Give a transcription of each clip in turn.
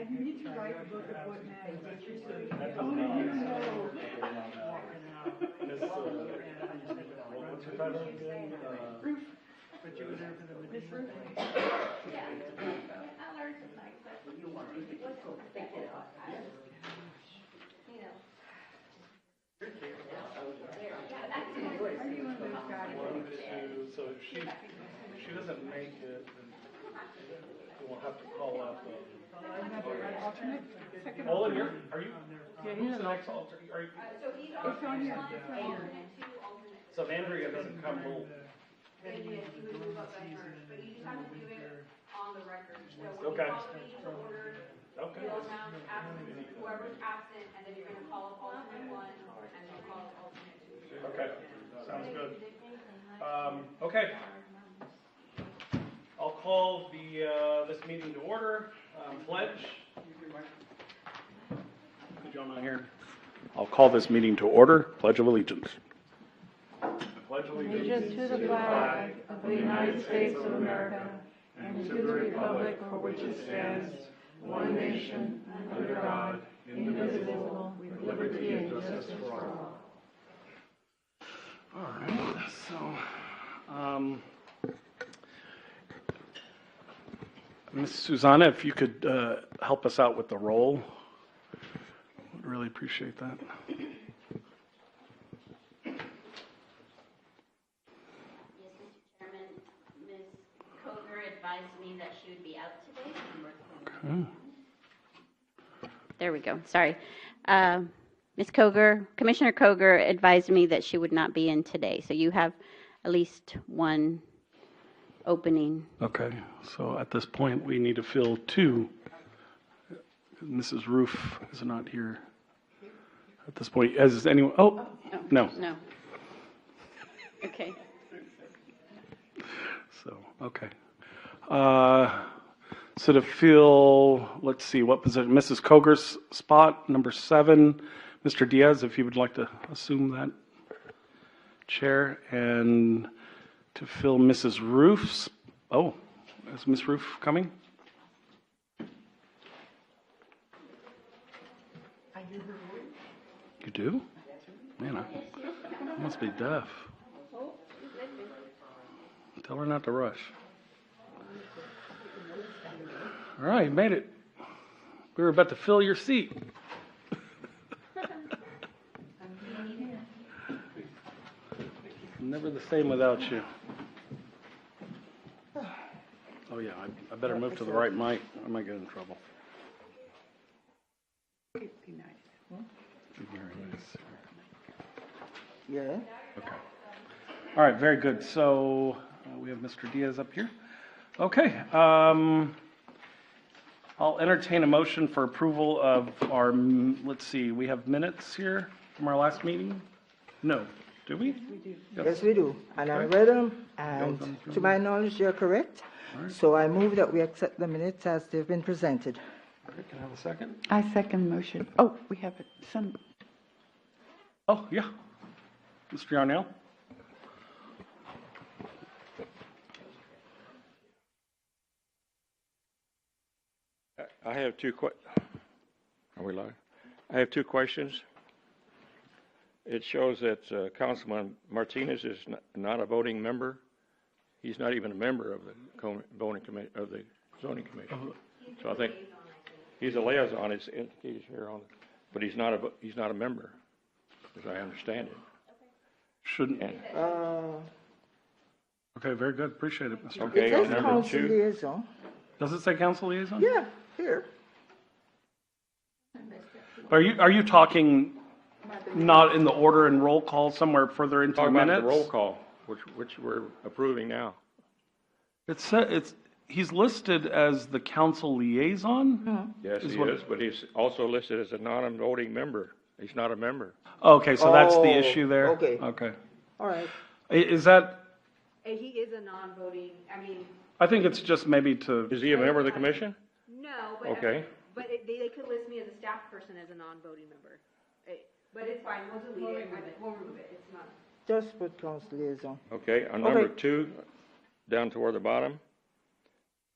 You need to write a book of what matters. What's your title again? Roof. But you were there for the Miss Roof. Yeah. I learned some things, but you know. Are you one of those guys? So if she doesn't make it, then we'll have to call up. Alternate? Second Olin, alternate? are you? Yeah, Who's the next alter? Are you? So he's It's on here. alternate two, alternate. So if Andrea doesn't come, we'll. Then yes, you would move up by her, but you just have to do it on the record. So when Okay. you call the meeting to order, Okay. you'll announce absent, whoever's absent, and then you're gonna call up alternate one, and then call up alternate two. Okay. Sounds good. Okay. I'll call this meeting to order. Pledge. Good job on here. I'll call this meeting to order. Pledge of Allegiance. Pledge of Allegiance to the flag of the United States of America and to the republic for which it stands, one nation, under God, indivisible, with liberty and justice for all. All right. So, Ms. Susanna, if you could help us out with the roll, would really appreciate that. Yes, Mr. Chairman, Ms. Coger advised me that she would be out today. There we go, sorry. Ms. Coger, Commissioner Coger advised me that she would not be in today, so you have at least one opening. Okay, so at this point, we need to fill two. Mrs. Roof is not here at this point. Is anyone, no. No. Okay. So, okay. So to fill, let's see, what position? Mrs. Coger's spot, number 7. Mr. Diaz, if you would like to assume that chair. And to fill Mrs. Roof's, is Miss Roof coming? I hear her voice. You do? Man, I must be deaf. Tell her not to rush. All right, made it. We were about to fill your seat. Never the same without you. Oh yeah, I better move to the right mic. I might get in trouble. Be nice. Very nice. Yeah. Okay. All right, very good. So we have Mr. Diaz up here. Okay. I'll entertain a motion for approval of our, let's see, we have minutes here from our last meeting? No. Do we? We do. Yes, we do. And I read them, and to my knowledge, you're correct. Right. So I move that we accept the minutes as they've been presented. All right, can I have a second? I second the motion. Oh, we have some. Oh, yeah. Mr. Yarnell? I have Are we live? I have two questions. It shows that Councilman Martinez is not a voting member. He's not even a member of the zoning commission. So I think he's a liaison. It's indicated here on, but he's not a member, as I understand it. Shouldn't. Okay, very good. Appreciate it, Mr. Okay, It on says number council 2. liaison. Does it say council liaison? Yeah, here. Are you talking not in the order and roll call somewhere further into the Talking about minutes? the roll call, which we're approving now. He's listed as the council liaison? Yes, Is he what- is, but he's also listed as a non-voting member. He's not a member. Okay, so that's the Oh, issue there? okay. Okay. All right. Is that, And he is a non-voting, I think it's just maybe to, Is he a member of the commission? no, Okay. But they could list me as a staff person as a non-voting member. But it's fine, we'll delete it, we'll remove it, it's not. Just put council liaison. Okay, on number Okay. 2, down toward the bottom,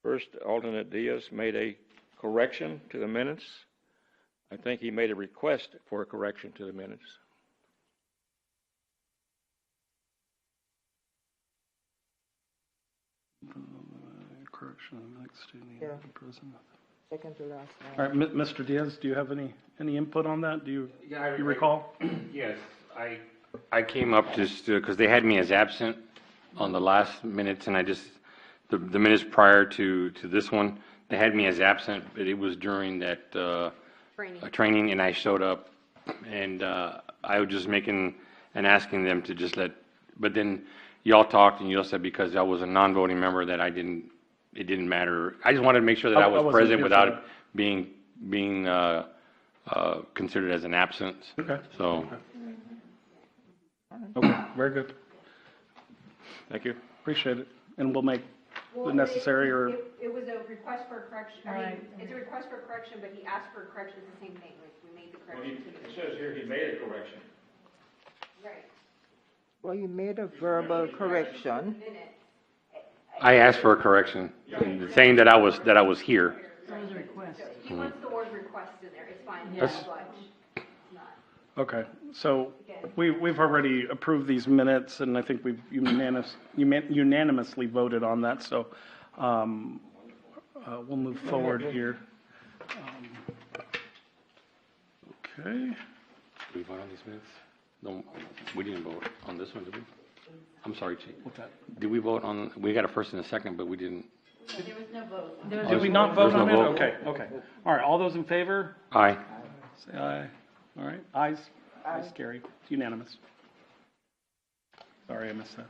first alternate Diaz made a correction to the minutes. I think he made a request for a correction to the minutes. Correction, next to Yeah. the president. Second to last All line. right, Mr. Diaz, do you have any input on that? Do you recall? Yes, I came up just because they had me as absent on the last minutes, and I just, the minutes prior to this one, they had me as absent, but it was during that training, and I showed up, and I was just making and asking them to just but then y'all talked, and y'all said because I was a non-voting member that it didn't matter. I just wanted to make sure that I was wasn't present here without for it being considered as an absence. Okay. So. Okay, very good. Thank you. Appreciate it. And we'll make the necessary or, It was a request for a correction, I mean, Right. it's a request for a correction, but he asked for a correction, it's the same thing, like, we made the correction to the minutes. says here he made a correction. Right. Well, you made a verbal correction. Minutes. I asked for a correction, saying that I was here. That was a request. So he wants the word request in there, it's fine, Yes. but it's not. okay. So we've already approved these minutes and I think we've unanimously voted on that. So we'll move forward here. Okay. Did we vote on these minutes? No, we didn't vote on this one, did we? I'm sorry, Chief. What's that? Did we vote on, we got a first and a second, but we didn't. Did we not vote There's on no it? vote. Okay. All right, all those in favor? Aye. Say aye. All right, ayes. Ayes, carry. It's unanimous. Sorry, I missed that.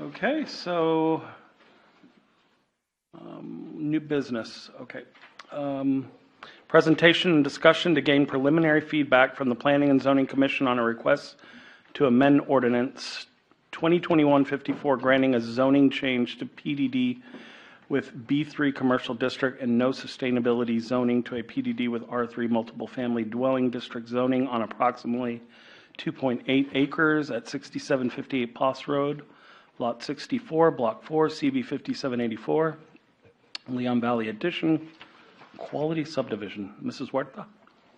Okay, so, new business, okay. Presentation and discussion to gain preliminary feedback from the Planning and Zoning Commission on a request to amend ordinance 2021-54 granting a zoning change to PDD with B3 Commercial District and no sustainability zoning to a PDD with R3 Multiple Family Dwelling District zoning on approximately 2.8 acres at 6758 Poss Road, Lot 64, Block 4, CB 5784, Leon Valley Addition, Quality Subdivision. Mrs. Huerta?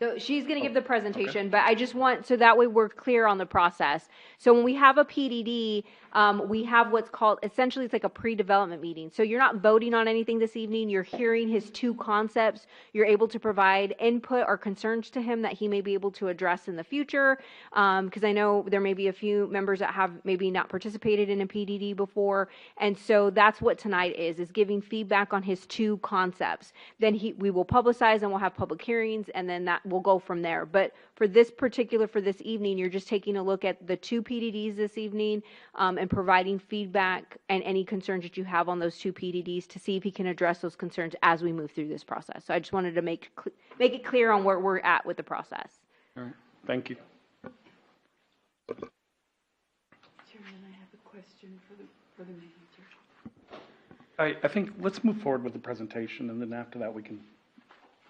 So she's going to give the presentation, but I just want, so that way we're clear on the process. So when we have a PDD, we have what's called, essentially it's like a pre-development meeting. So you're not voting on anything this evening, you're hearing his two concepts, you're able to provide input or concerns to him that he may be able to address in the future. Because I know there may be a few members that have maybe not participated in a PDD before. And so that's what tonight is giving feedback on his two concepts. Then we will publicize and we'll have public hearings and then that we'll go from there. But for this evening, you're just taking a look at the two PDDs this evening and providing feedback and any concerns that you have on those two PDDs to see if he can address those concerns as we move through this process. So I just wanted to make it clear on where we're at with the process. All right, thank you. Chairman, I have a question for the manager. I think let's move forward with the presentation and then after that we can.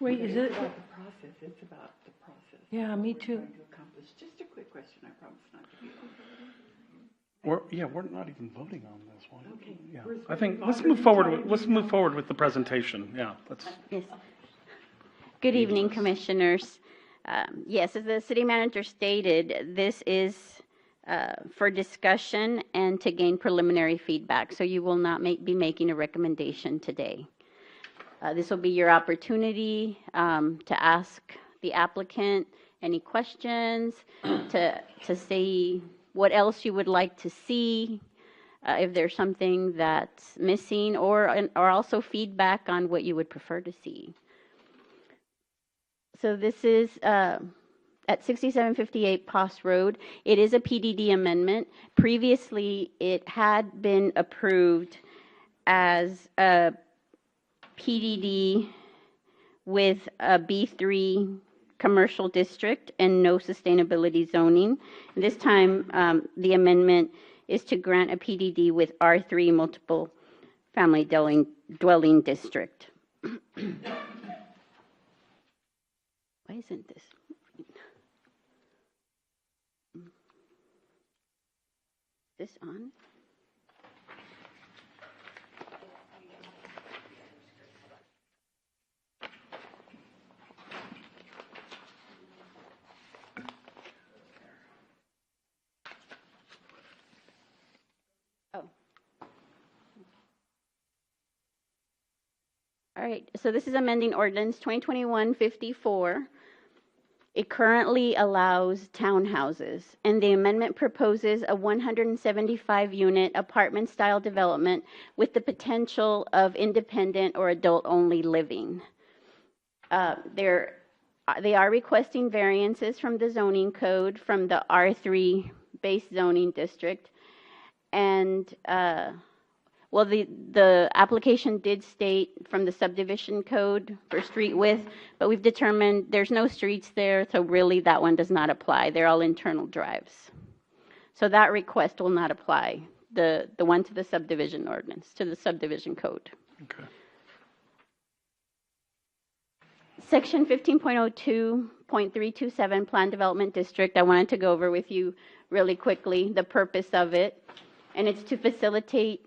Wait, is it? About the process, it's about the process. Yeah, me What too. we're trying to accomplish. Just a quick question, I promise not to be We're not even voting on this one. Okay. Yeah, We're I think, supposed let's to move vote forward, on it. let's move forward with the presentation, yeah, let's. Yes. Good evening, Commissioners. Yes, as the city manager stated, this is for discussion and to gain preliminary feedback. So you will not be making a recommendation today. This will be your opportunity to ask the applicant any questions, to say what else you would like to see, if there's something that's missing, or also feedback on what you would prefer to see. So this is at 6758 Poss Road. It is a PDD amendment. Previously, it had been approved as a PDD with a B3 commercial district and no sustainability zoning. This time, the amendment is to grant a PDD with R3 multiple family dwelling district. Why isn't this moving? Is this on? All right, so this is amending ordinance 2021-54. It currently allows townhouses, and the amendment proposes a 175-unit apartment-style development with the potential of independent or adult-only living. They are requesting variances from the zoning code from the R3 base zoning district, and well, the application did state from the subdivision code for street width, but we've determined there's no streets there, so really that one does not apply. They're all internal drives. So that request will not apply, the one to the subdivision ordinance, to the subdivision code. Okay. Section 15.02.327 Plan Development District, I wanted to go over with you really quickly the purpose of it, and it's to facilitate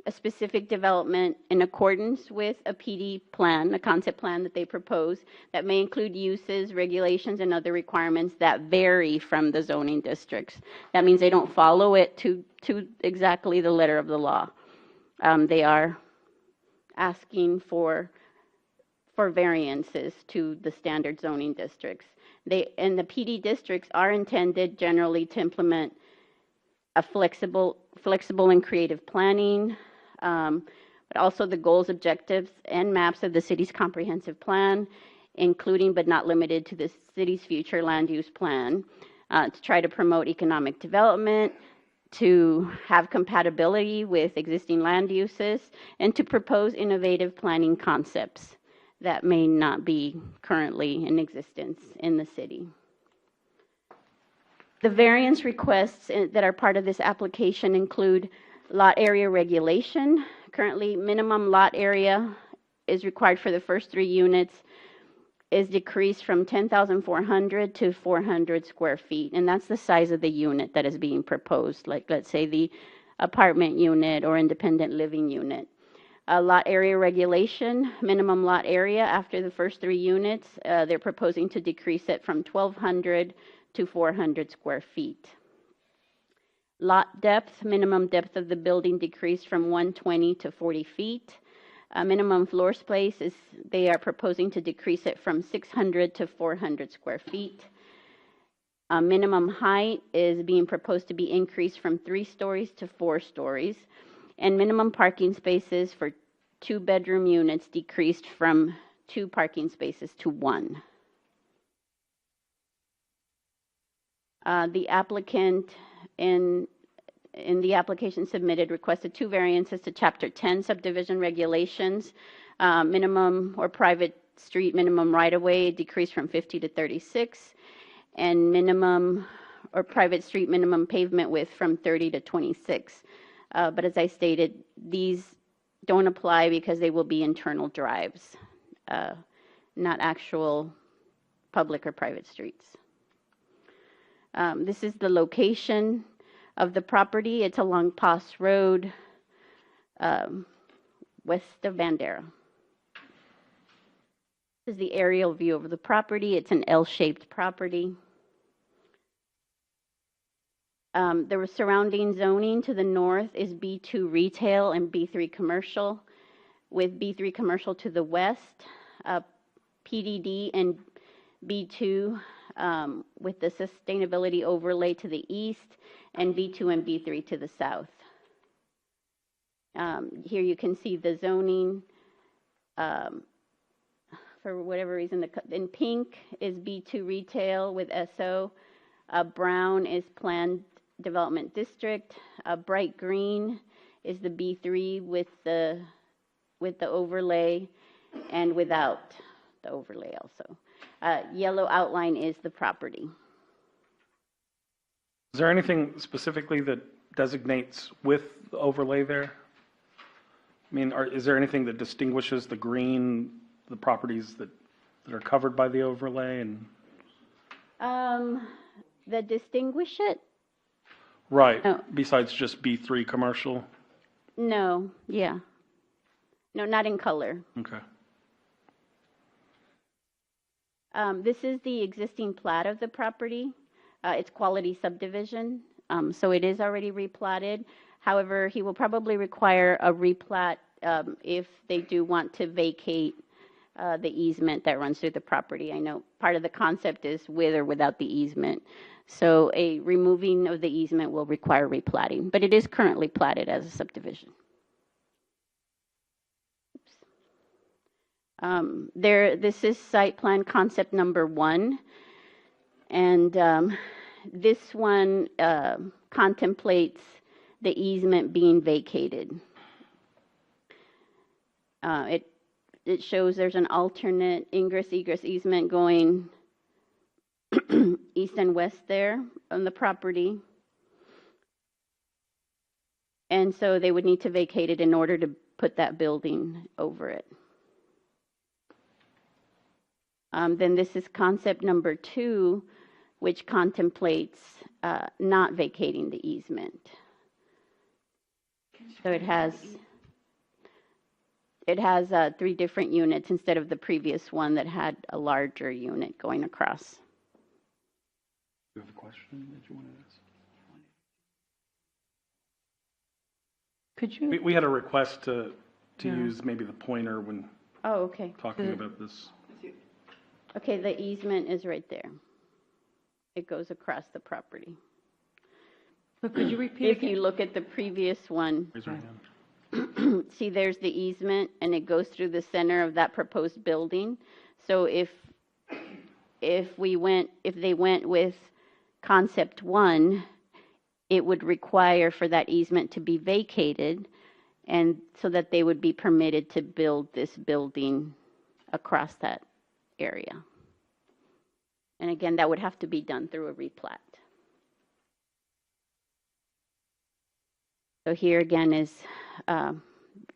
a specific development in accordance with a PD plan, a concept plan that they propose that may include uses, regulations, and other requirements that vary from the zoning districts. That means they don't follow it to exactly the letter of the law. They are asking for variances to the standard zoning districts. And the PD districts are intended generally to implement a flexible and creative planning, but also the goals, objectives, and maps of the city's comprehensive plan, including but not limited to the city's future land use plan, to try to promote economic development, to have compatibility with existing land uses, and to propose innovative planning concepts that may not be currently in existence in the city. The variance requests that are part of this application include lot area regulation. Currently, minimum lot area is required for the first 3 units is decreased from 10,400 to 400 square feet, and that's the size of the unit that is being proposed, like let's say the apartment unit or independent living unit. Lot area regulation, minimum lot area after the first 3 units, they're proposing to decrease it from 1,200 to 400 square feet. Lot depth, minimum depth of the building decreased from 120 to 40 feet. Minimum floor space they are proposing to decrease it from 600 to 400 square feet. Minimum height is being proposed to be increased from 3 stories to 4 stories. And minimum parking spaces for 2-bedroom units decreased from 2 parking spaces to 1. The applicant in the application submitted requested 2 variances to Chapter 10 subdivision regulations. Minimum or private street minimum right-of-way decreased from 50 to 36, and minimum or private street minimum pavement width from 30 to 26. But as I stated, these don't apply because they will be internal drives, not actual public or private streets. This is the location of the property. It's along Poss Road, west of Bandera. This is the aerial view of the property. It's an L-shaped property. The surrounding zoning to the north is B2 retail and B3 commercial, with B3 commercial to the west, PDD and B2 with the sustainability overlay to the east, and B2 and B3 to the south. Here you can see the zoning. For whatever reason, in pink is B2 retail with SO. Brown is planned development district. Bright green is the B3 with the overlay and without the overlay also. Yellow outline is the property. Is there anything specifically that designates with the overlay there? I mean, is there anything that distinguishes the green, the properties that are covered by the overlay? And that distinguish it? Right. No. Besides just B3 commercial? No, yeah. No, not in color. Okay. This is the existing plat of the property. It's quality subdivision, so it is already replatted. However, he will probably require a replat if they do want to vacate the easement that runs through the property. I know part of the concept is with or without the easement. So a removing of the easement will require replatting, but it is currently platted as a subdivision. This is site plan concept number 1, and this one contemplates the easement being vacated. It shows there's an alternate ingress-egress easement going east and west there on the property. And so they would need to vacate it in order to put that building over it. Then this is concept number 2, which contemplates not vacating the easement. So it has 3 different units instead of the previous one that had a larger unit going across. Do you have a question that you want to ask? Could you, We had a request to use maybe the pointer when Oh, okay. talking about this. Okay, the easement is right there. It goes across the property. so could you repeat If again? you look at the previous one, Raise your hand. see there's the easement and it goes through the center of that proposed building. So if they went with concept 1, it would require for that easement to be vacated, and so that they would be permitted to build this building across that area. And again, that would have to be done through a replat. So here again is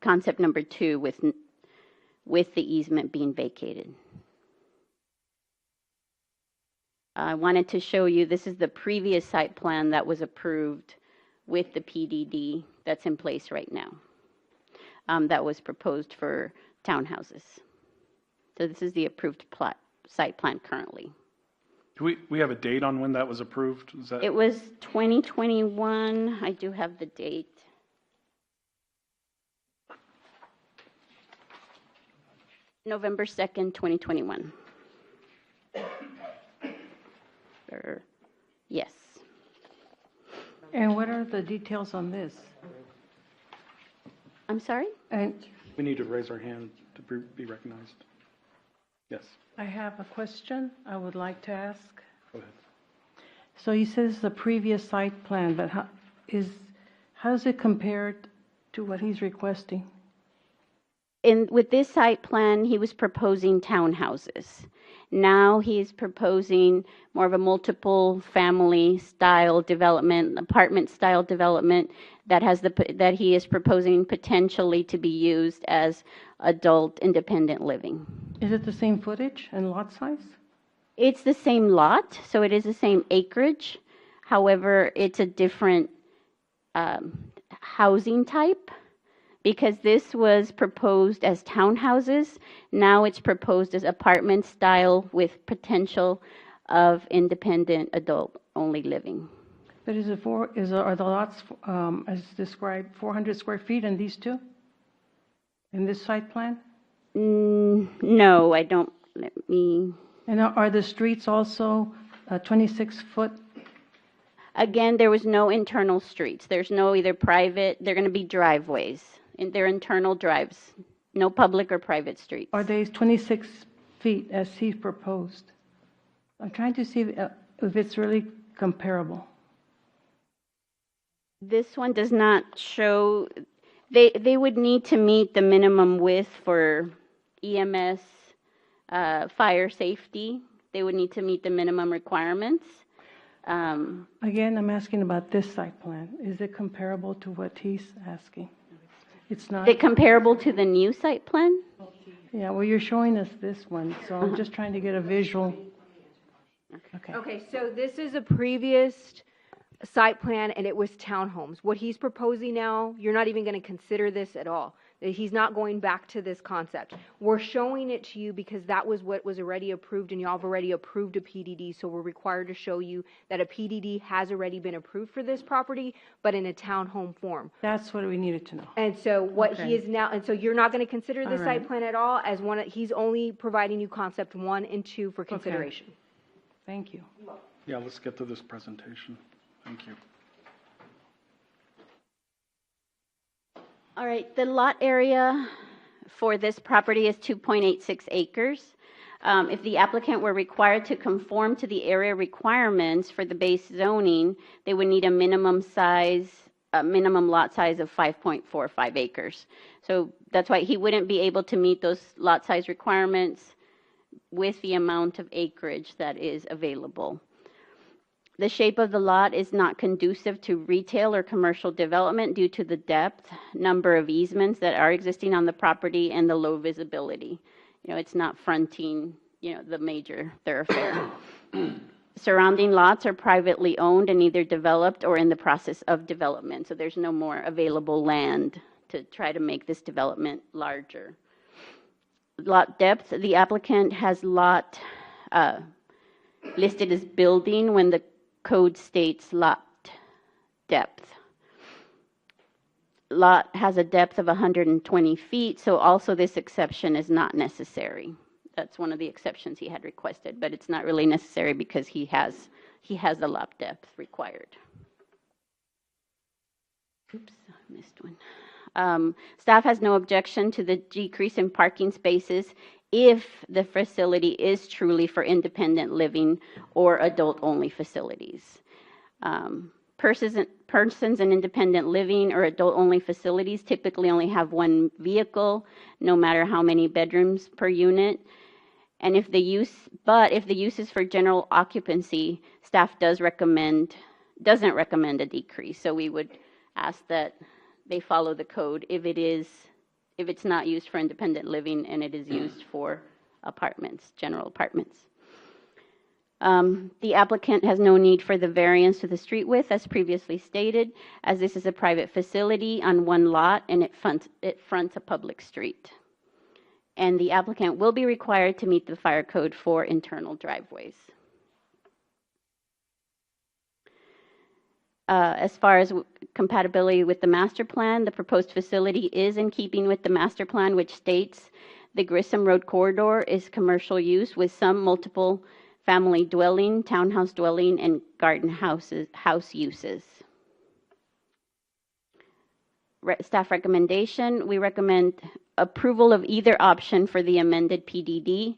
concept number 2 with the easement being vacated. I wanted to show you, this is the previous site plan that was approved with the PDD that's in place right now. That was proposed for townhouses. So this is the approved site plan currently. Do we have a date on when that was approved? Is that It was 2021. I do have the date. November 2nd, 2021. Yes. And what are the details on this? I'm sorry? And we need to raise our hand to be recognized? Yes, I have a question I would like to ask. go ahead. So you said it's the previous site plan, but how does it compare to what he's requesting? With this site plan, he was proposing townhouses. Now he's proposing more of a multiple family style development, apartment style development that he is proposing potentially to be used as adult independent living. Is it the same footage and lot size? It's the same lot, so it is the same acreage. However, it's a different housing type. Because this was proposed as townhouses, now it's proposed as apartment style with potential of independent adult-only living. But are the lots, as described, 400 square feet in these two? In this site plan? No, I don't. Let me. And are the streets also 26 foot? Again, there was no internal streets. There's no either private, they're going to be driveways. And they're internal drives, no public or private streets. Are they 26 feet as he proposed? I'm trying to see if it's really comparable. This one does not show, they would need to meet the minimum width for EMS, fire safety. They would need to meet the minimum requirements. Again, I'm asking about this site plan. Is it comparable to what he's asking? It's not? Is it comparable to the new site plan? Yeah, well, you're showing us this one, so I'm just trying to get a visual. Okay. Okay, so this is a previous site plan, and it was townhomes. What he's proposing now, you're not even going to consider this at all. He's not going back to this concept. We're showing it to you because that was what was already approved, and y'all have already approved a PDD, so we're required to show you that a PDD has already been approved for this property, but in a townhome form. That's what we needed to know. And so what he Okay. is now, and so you're not going to consider the All right. site plan at all as one, he's only providing you concept 1 and 2 for consideration. Thank you. Yeah, let's get to this presentation. Thank you. All right, the lot area for this property is 2.86 acres. If the applicant were required to conform to the area requirements for the base zoning, they would need a minimum lot size of 5.45 acres. So that's why he wouldn't be able to meet those lot size requirements with the amount of acreage that is available. The shape of the lot is not conducive to retail or commercial development due to the depth, number of easements that are existing on the property, and the low visibility. It's not fronting, the major thoroughfare. Surrounding lots are privately owned and either developed or in the process of development. So there's no more available land to try to make this development larger. Lot depth, the applicant has lot listed as building when the code states lot depth. Lot has a depth of 120 feet, so also this exception is not necessary. That's one of the exceptions he had requested, but it's not really necessary because he has the lot depth required. Oops, I missed one. Staff has no objection to the decrease in parking spaces if the facility is truly for independent living or adult-only facilities. Persons in independent living or adult-only facilities typically only have one vehicle, no matter how many bedrooms per unit. And if the use is for general occupancy, staff doesn't recommend a decrease. So we would ask that they follow the code if it's not used for independent living and it is used for apartments, general apartments. The applicant has no need for the variance to the street width as previously stated, as this is a private facility on one lot and it fronts a public street. And the applicant will be required to meet the fire code for internal driveways. As far as compatibility with the master plan, the proposed facility is in keeping with the master plan, which states the Grissom Road corridor is commercial use with some multiple family dwelling, townhouse dwelling, and garden house uses. Staff recommendation, we recommend approval of either option for the amended PDD.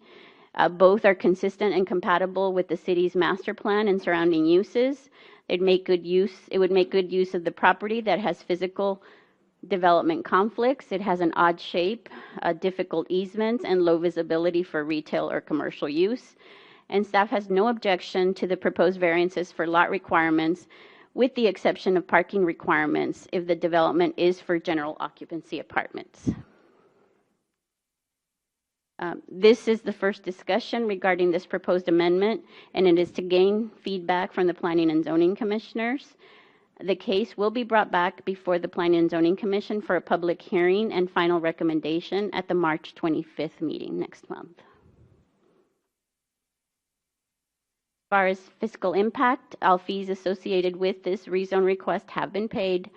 Both are consistent and compatible with the city's master plan and surrounding uses. It would make good use of the property that has physical development conflicts. It has an odd shape, difficult easements, and low visibility for retail or commercial use. And staff has no objection to the proposed variances for lot requirements, with the exception of parking requirements if the development is for general occupancy apartments. This is the first discussion regarding this proposed amendment, and it is to gain feedback from the Planning and Zoning Commissioners. The case will be brought back before the Planning and Zoning Commission for a public hearing and final recommendation at the March 25th meeting next month. As far as fiscal impact, all fees associated with this rezone request have been paid,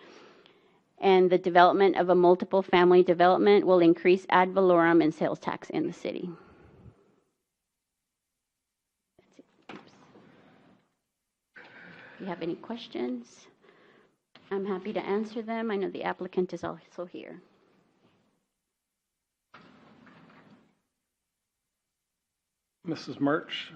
and the development of a multiple family development will increase ad valorem and sales tax in the city. That's it. Oops. Do you have any questions? I'm happy to answer them. I know the applicant is also here. Mrs. Murch?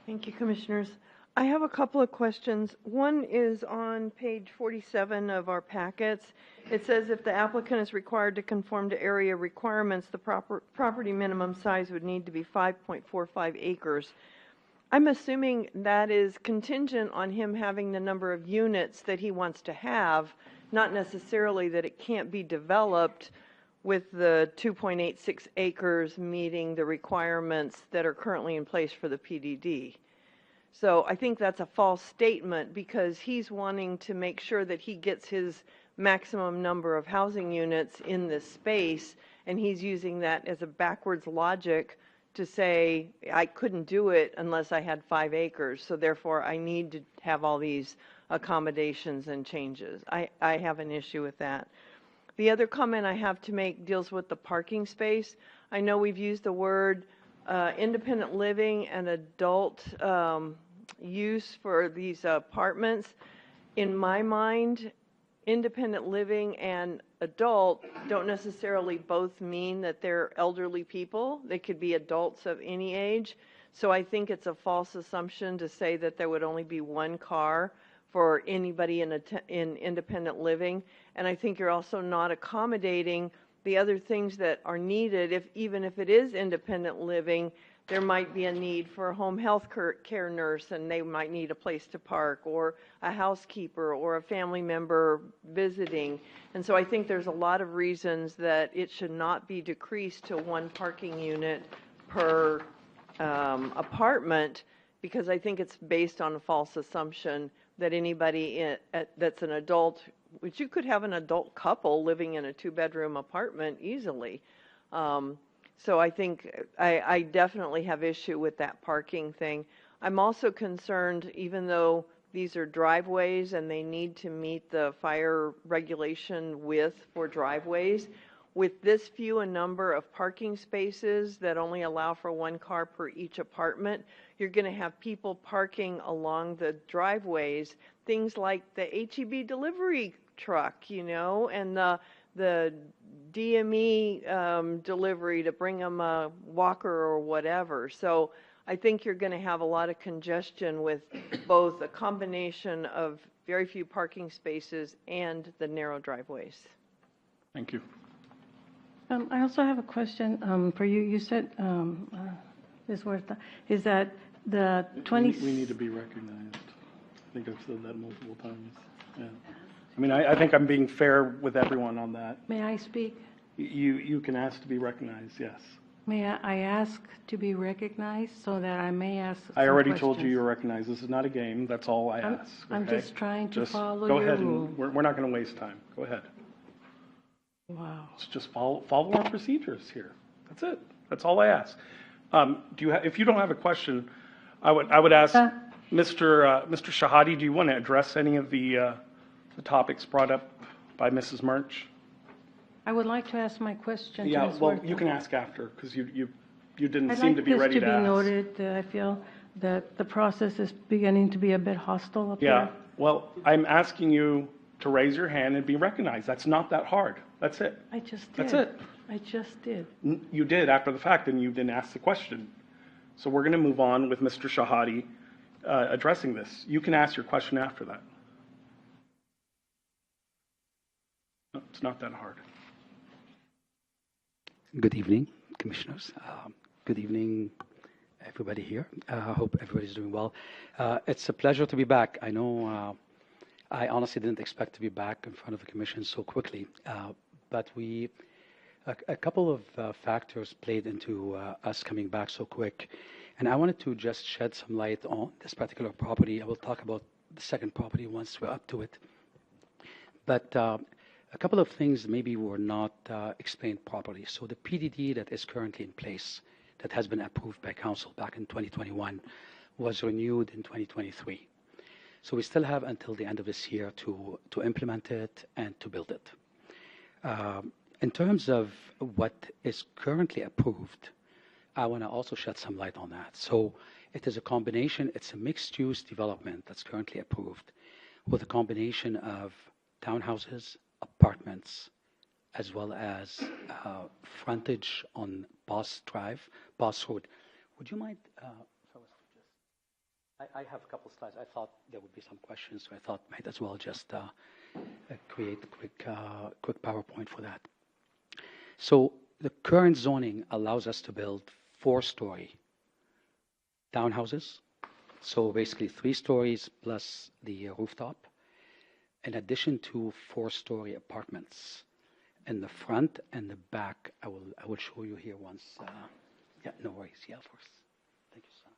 Thank you, Commissioners. I have a couple of questions. One is on page 47 of our packets. It says if the applicant is required to conform to area requirements, the property minimum size would need to be 5.45 acres. I'm assuming that is contingent on him having the number of units that he wants to have, not necessarily that it can't be developed with the 2.86 acres meeting the requirements that are currently in place for the PDD. So I think that's a false statement because he's wanting to make sure that he gets his maximum number of housing units in this space, and he's using that as a backwards logic to say, I couldn't do it unless I had 5 acres, so therefore I need to have all these accommodations and changes. I have an issue with that. The other comment I have to make deals with the parking space. I know we've used the word independent living and adult use for these apartments. In my mind, independent living and adult don't necessarily both mean that they're elderly people. They could be adults of any age. So I think it's a false assumption to say that there would only be one car for anybody in independent living. And I think you're also not accommodating the other things that are needed. Even if it is independent living, there might be a need for a home health care nurse, and they might need a place to park, or a housekeeper, or a family member visiting. And so I think there's a lot of reasons that it should not be decreased to 1 parking unit per apartment, because I think it's based on a false assumption that anybody that's an adult, which you could have an adult couple living in a 2-bedroom apartment easily. So I think I definitely have issue with that parking thing. I'm also concerned, even though these are driveways and they need to meet the fire regulation width for driveways, with this few a number of parking spaces that only allow for 1 car per each apartment, you're going to have people parking along the driveways, things like the HEB delivery truck, you know, and the DME delivery to bring them a walker or whatever. So I think you're going to have a lot of congestion with both a combination of very few parking spaces and the narrow driveways. Thank you. I also have a question for you. You said, Ms. Huerta, is that the 20... We need to be recognized. I think I've said that multiple times. Yeah. I mean, I think I'm being fair with everyone on that. May I speak? You can ask to be recognized, yes. May I ask to be recognized so that I may ask some I already told you questions? you're recognized. This is not a game. That's all I ask. I'm okay? just trying to Just follow go your ahead rule. and we're not going to waste time. Go ahead. Wow. Let's just follow our procedures here. That's it. That's all I ask. If you don't have a question, I would ask Mr. Shahadi, do you want to address any of the topics brought up by Mrs. Murch? I would like to ask my question. Yeah, to Ms. well, Huerta. you can ask after because you didn't I'd seem like to be ready to this to be ask. noted that I feel that the process is beginning to be a bit hostile up Yeah, here. well, I'm asking you to raise your hand and be recognized. That's not that hard. That's it. I just did. That's it. I just did. You did after the fact, and you didn't ask the question. So we're going to move on with Mr. Shahadi addressing this. You can ask your question after that. No, it's not that hard. Good evening, Commissioners. Good evening, everybody here. I hope everybody's doing well. It's a pleasure to be back. I know I honestly didn't expect to be back in front of the Commission so quickly, but a couple of factors played into us coming back so quick, and I wanted to just shed some light on this particular property. I will talk about the second property once we're up to it. But a couple of things maybe were not explained properly. So the PDD that is currently in place, that has been approved by Council back in 2021, was renewed in 2023. So we still have until the end of this year to implement it and to build it. In terms of what is currently approved, I want to also shed some light on that. So it is a combination, it's a mixed-use development that's currently approved with a combination of townhouses, apartments, as well as frontage on Boss Road. Would you mind, I have a couple slides. I thought there would be some questions, so I thought might as well just create a quick PowerPoint for that. So the current zoning allows us to build 4-story townhouses. So basically 3 stories plus the rooftop, in addition to 4-story apartments. in the front and the back. I will show you here once. Yeah, no worries. Yeah, of course. Thank you, sir.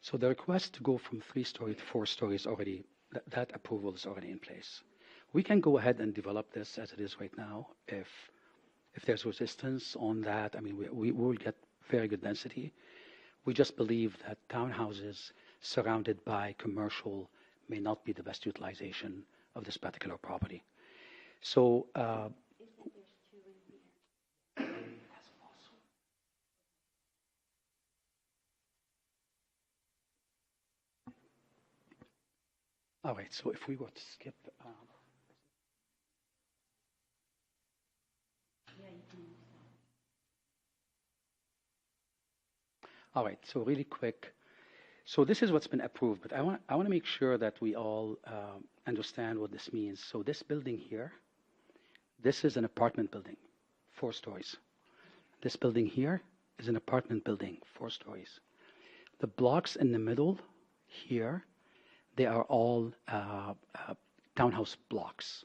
So the request to go from 3-story to 4-story is already, that approval is already in place. We can go ahead and develop this as it is right now. If there's resistance on that, I mean, we will get very good density. We just believe that townhouses surrounded by commercial may not be the best utilization of this particular property. So, all right, so if we were to skip, all right, so really quick. So this is what's been approved, but I want to make sure that we all understand what this means. So this building here, this is an apartment building, 4 stories. This building here is an apartment building, 4 stories. The blocks in the middle here, they are all townhouse blocks.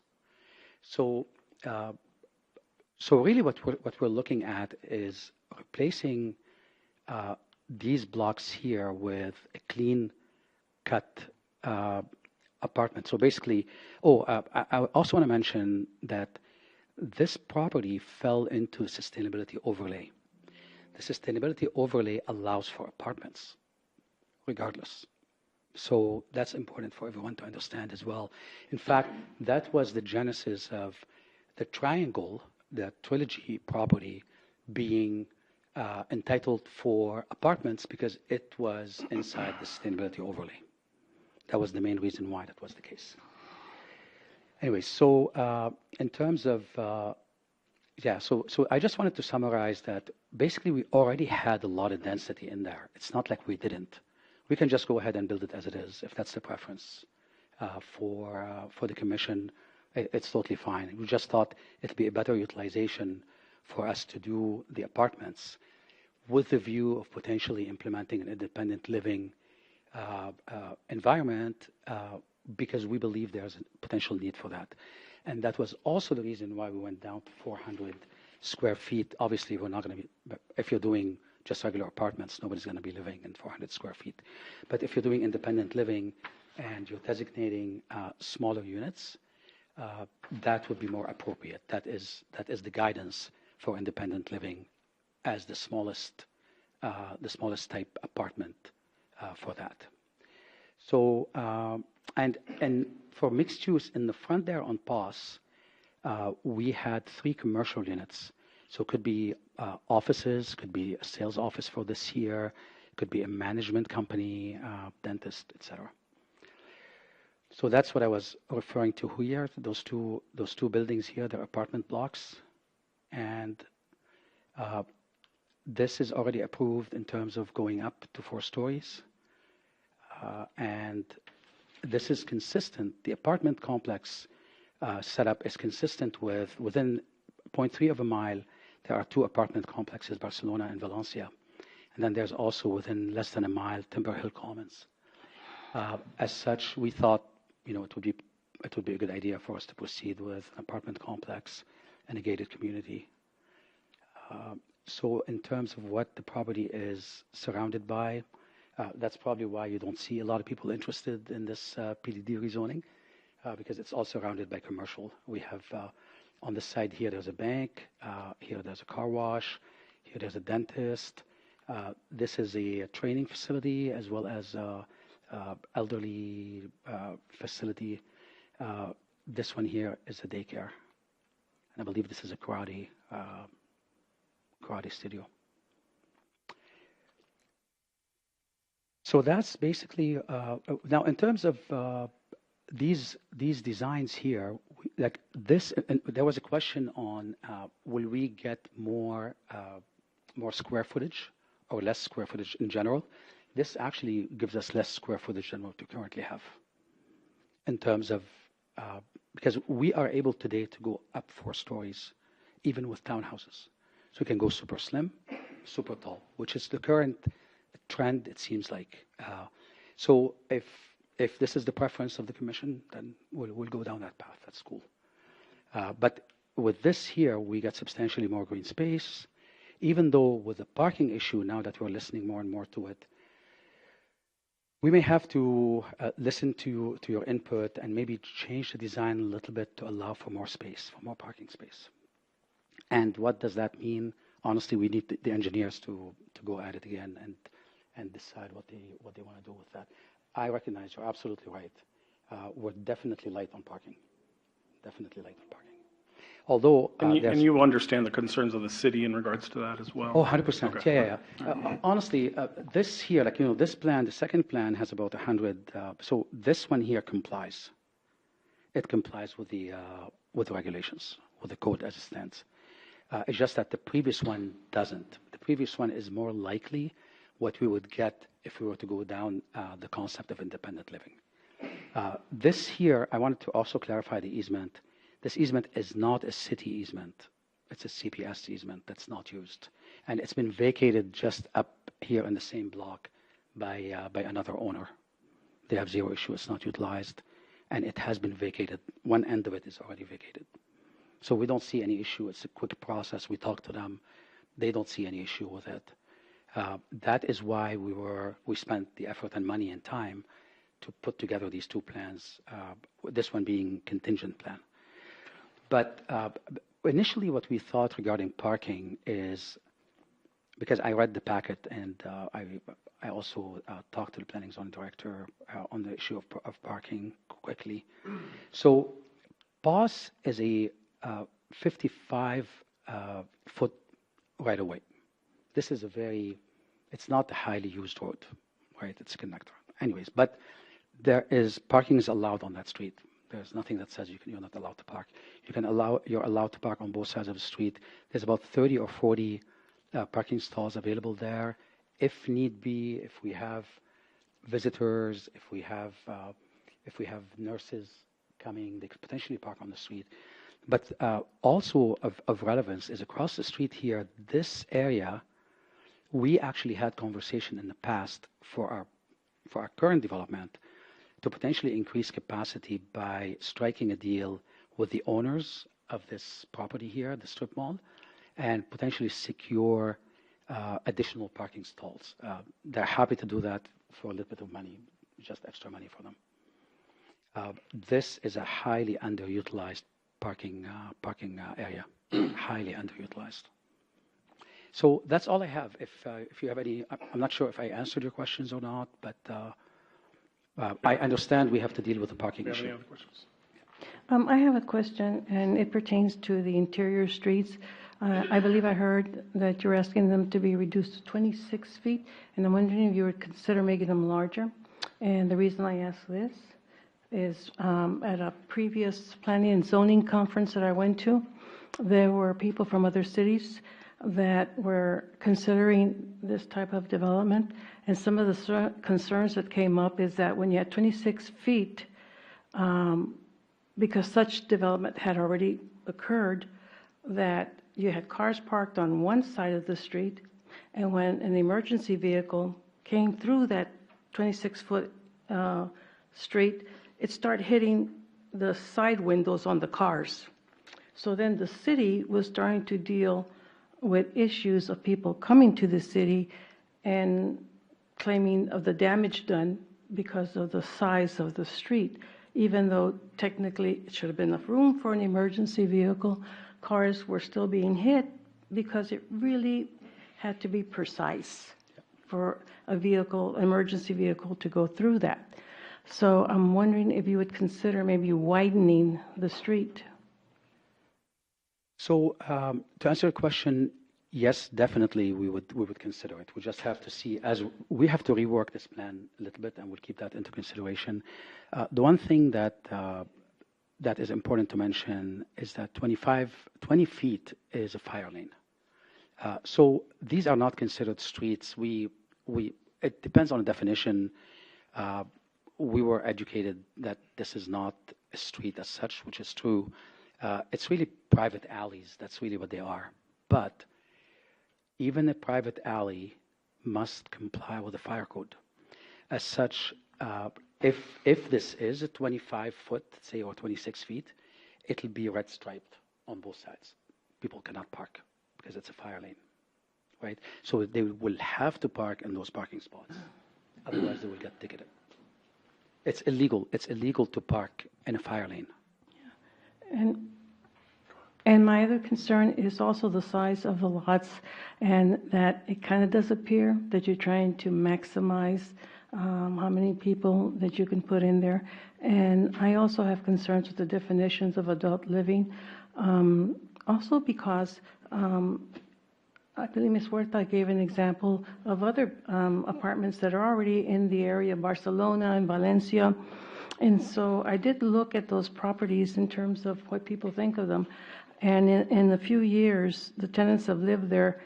So, so really what we're looking at is replacing these blocks here with a clean cut apartment. So basically, I also want to mention that this property fell into sustainability overlay. The sustainability overlay allows for apartments, regardless. So that's important for everyone to understand as well. In fact, that was the genesis of the triangle, the trilogy property, being entitled for apartments because it was inside the sustainability overlay. That was the main reason why that was the case. Anyway, so in terms of, so I just wanted to summarize that basically we already had a lot of density in there. It's not like we didn't. We can just go ahead and build it as it is if that's the preference for the commission. It's totally fine. We just thought it'd be a better utilization for us to do the apartments with the view of potentially implementing an independent living environment because we believe there's a potential need for that. And that was also the reason why we went down to 400 square feet. Obviously, we're not going to be, if you're doing just regular apartments, nobody's going to be living in 400 square feet. But if you're doing independent living and you're designating smaller units, that would be more appropriate. That is the guidance for independent living as the smallest type apartment for that. So and for mixed use in the front there on POS, we had 3 commercial units. So it could be offices, could be a sales office for this year, could be a management company, dentist, etc. So that's what I was referring to here. Those two buildings here, they're apartment blocks, and this is already approved in terms of going up to 4 stories, and this is consistent. The apartment complex setup is consistent with within 0.3 of a mile. There are 2 apartment complexes, Barcelona and Valencia. And then there's also within less than a mile, Timber Hill Commons. As such, we thought, it would be a good idea for us to proceed with an apartment complex and a gated community. So in terms of what the property is surrounded by, that's probably why you don't see a lot of people interested in this PDD rezoning, because it's all surrounded by commercial. We have on the side here, there's a bank. Here, there's a car wash. Here, there's a dentist. This is a training facility as well as elderly facility. This one here is a daycare. And I believe this is a karate studio. So that's basically, now in terms of these designs here, like this, and there was a question on will we get more square footage or less square footage in general? This actually gives us less square footage than what we currently have in terms of, because we are able today to go up 4 stories, even with townhouses. So we can go super slim, super tall, which is the current trend, it seems like. So if if this is the preference of the commission, then we'll go down that path. That's cool. But with this here, we got substantially more green space, even though with the parking issue, now that we're listening more and more to it, we may have to listen to your input and maybe change the design a little bit to allow for more space, for more parking space. And what does that mean? Honestly, we need the engineers to go at it again and decide what they want to do with that. I recognize you're absolutely right. We're definitely light on parking. Definitely light on parking. Although, and you understand the concerns of the city in regards to that as well? Oh, 100%. Okay. Yeah. Honestly, this here, this plan, the second plan has about 100. So this one here complies. It complies with the regulations, with the code as it stands. It's just that the previous one doesn't. The previous one is more likely what we would get if we were to go down the concept of independent living. This here, I wanted to also clarify the easement. This easement is not a city easement. It's a CPS easement that's not used. And it's been vacated just up here in the same block by another owner. They have zero issue. It's not utilized. And it has been vacated. One end of it is already vacated. So we don't see any issue. It's a quick process. We talk to them. They don't see any issue with it. That is why we spent the effort and money and time to put together these two plans, this one being contingent plan. But initially what we thought regarding parking is, because I read the packet and I also talked to the planning zone director on the issue of parking quickly. So POS is a 55-foot right-of-way. This is it's not a highly used road, right? It's a connector. Anyways, but parking is allowed on that street. There's nothing that says you're not allowed to park. You're allowed to park on both sides of the street. There's about 30 or 40 parking stalls available there. If need be, if we have visitors, if we have nurses coming, they could potentially park on the street. But also of relevance is across the street here, this area, we actually had conversation in the past for our current development to potentially increase capacity by striking a deal with the owners of this property here, the strip mall, and potentially secure additional parking stalls. They're happy to do that for a little bit of money, just extra money for them. This is a highly underutilized parking area, highly underutilized. So that's all I have. If you have any, I'm not sure if I answered your questions or not, but I understand we have to deal with the parking issue. Any other questions? I have a question, and it pertains to the interior streets. I believe I heard that you're asking them to be reduced to 26 feet, and I'm wondering if you would consider making them larger. And the reason I ask this is at a previous planning and zoning conference that I went to, there were people from other cities that were considering this type of development. And some of the concerns that came up is that when you had 26 feet, because such development had already occurred, that you had cars parked on one side of the street, and when an emergency vehicle came through that 26-foot street, it started hitting the side windows on the cars. So then the city was trying to deal with issues of people coming to the city and claiming of the damage done because of the size of the street. Even though technically it should have been enough room for an emergency vehicle, cars were still being hit because it really had to be precise for a vehicle, emergency vehicle, to go through that. So I'm wondering if you would consider maybe widening the street. So to answer your question, yes, definitely we would consider it. We just have to see, as we have to rework this plan a little bit, and we'll keep that into consideration. The one thing that is important to mention is that 20 feet is a fire lane. So these are not considered streets. It depends on the definition. We were educated that this is not a street as such, which is true. It's really private alleys. That's really what they are. But even a private alley must comply with the fire code. As such, if this is a 25 foot, say, or 26 feet, it'll be red striped on both sides. People cannot park because it's a fire lane, right? So they will have to park in those parking spots. Otherwise, they will get ticketed. It's illegal. It's illegal to park in a fire lane. And my other concern is also the size of the lots, and that it kind of does appear that you're trying to maximize how many people that you can put in there. And I also have concerns with the definitions of adult living. Also because I believe Ms. Huerta gave an example of other apartments that are already in the area, Barcelona and Valencia. And so I did look at those properties in terms of what people think of them. And in a few years, the tenants that live there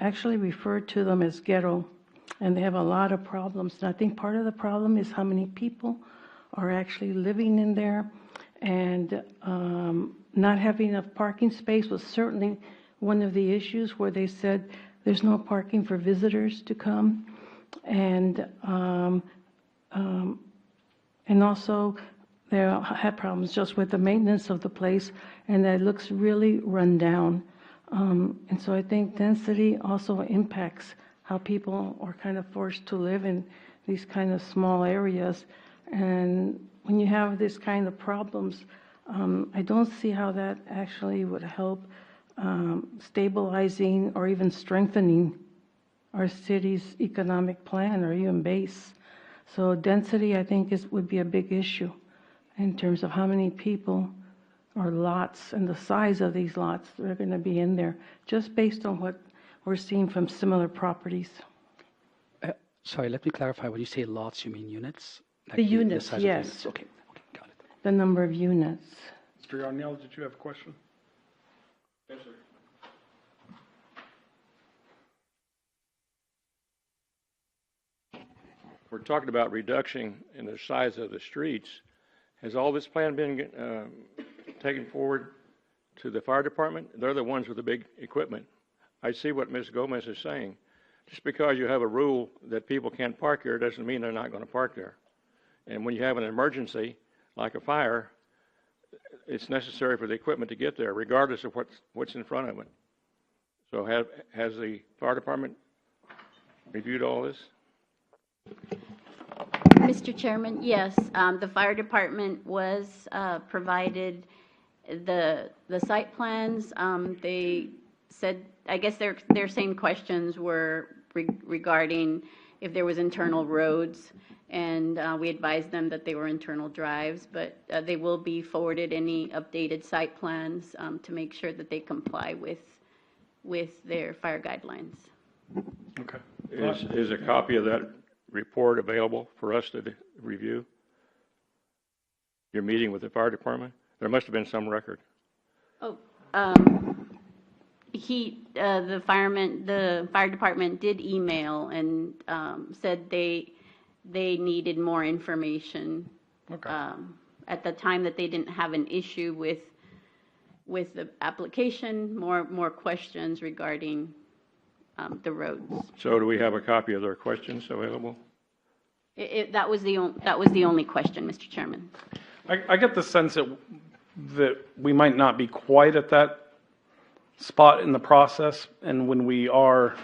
actually refer to them as ghetto. And they have a lot of problems. And I think part of the problem is how many people are actually living in there. And not having enough parking space was certainly one of the issues, where they said there's no parking for visitors to come. And also they had problems just with the maintenance of the place, and that it looks really run down. And so I think density also impacts how people are kind of forced to live in these kind of small areas. And when you have this kind of problems, I don't see how that actually would help stabilizing or even strengthening our city's economic plan or even base. So density, I think, would be a big issue in terms of how many people or lots and the size of these lots that are going to be in there, just based on what we're seeing from similar properties. Sorry, let me clarify. When you say lots, you mean units? Like The units, size of yes. units. Okay, got it. The number of units. Mr. Yarnell, did you have a question? Yes, sir. We're talking about reduction in the size of the streets. Has all this plan been taken forward to the fire department? They're the ones with the big equipment. I see what Ms. Gomez is saying. Just because you have a rule that people can't park here doesn't mean they're not going to park there. And when you have an emergency, like a fire, it's necessary for the equipment to get there, regardless of what's in front of it. So has the fire department reviewed all this? Mr. Chairman, yes, the fire department was provided the site plans. They said, I guess their same questions were regarding if there was internal roads, and we advised them that they were internal drives, but they will be forwarded any updated site plans to make sure that they comply with their fire guidelines. Okay. Is a copy of that report available for us to review? Your meeting with the fire department? There must have been some record. Oh, the fire department did email and said they needed more information. Okay. At the time that they didn't have an issue with the application, more questions regarding the roads. So do we have a copy of their questions available? That was the only question, Mr. Chairman. I get the sense that we might not be quite at that spot in the process, and when we are,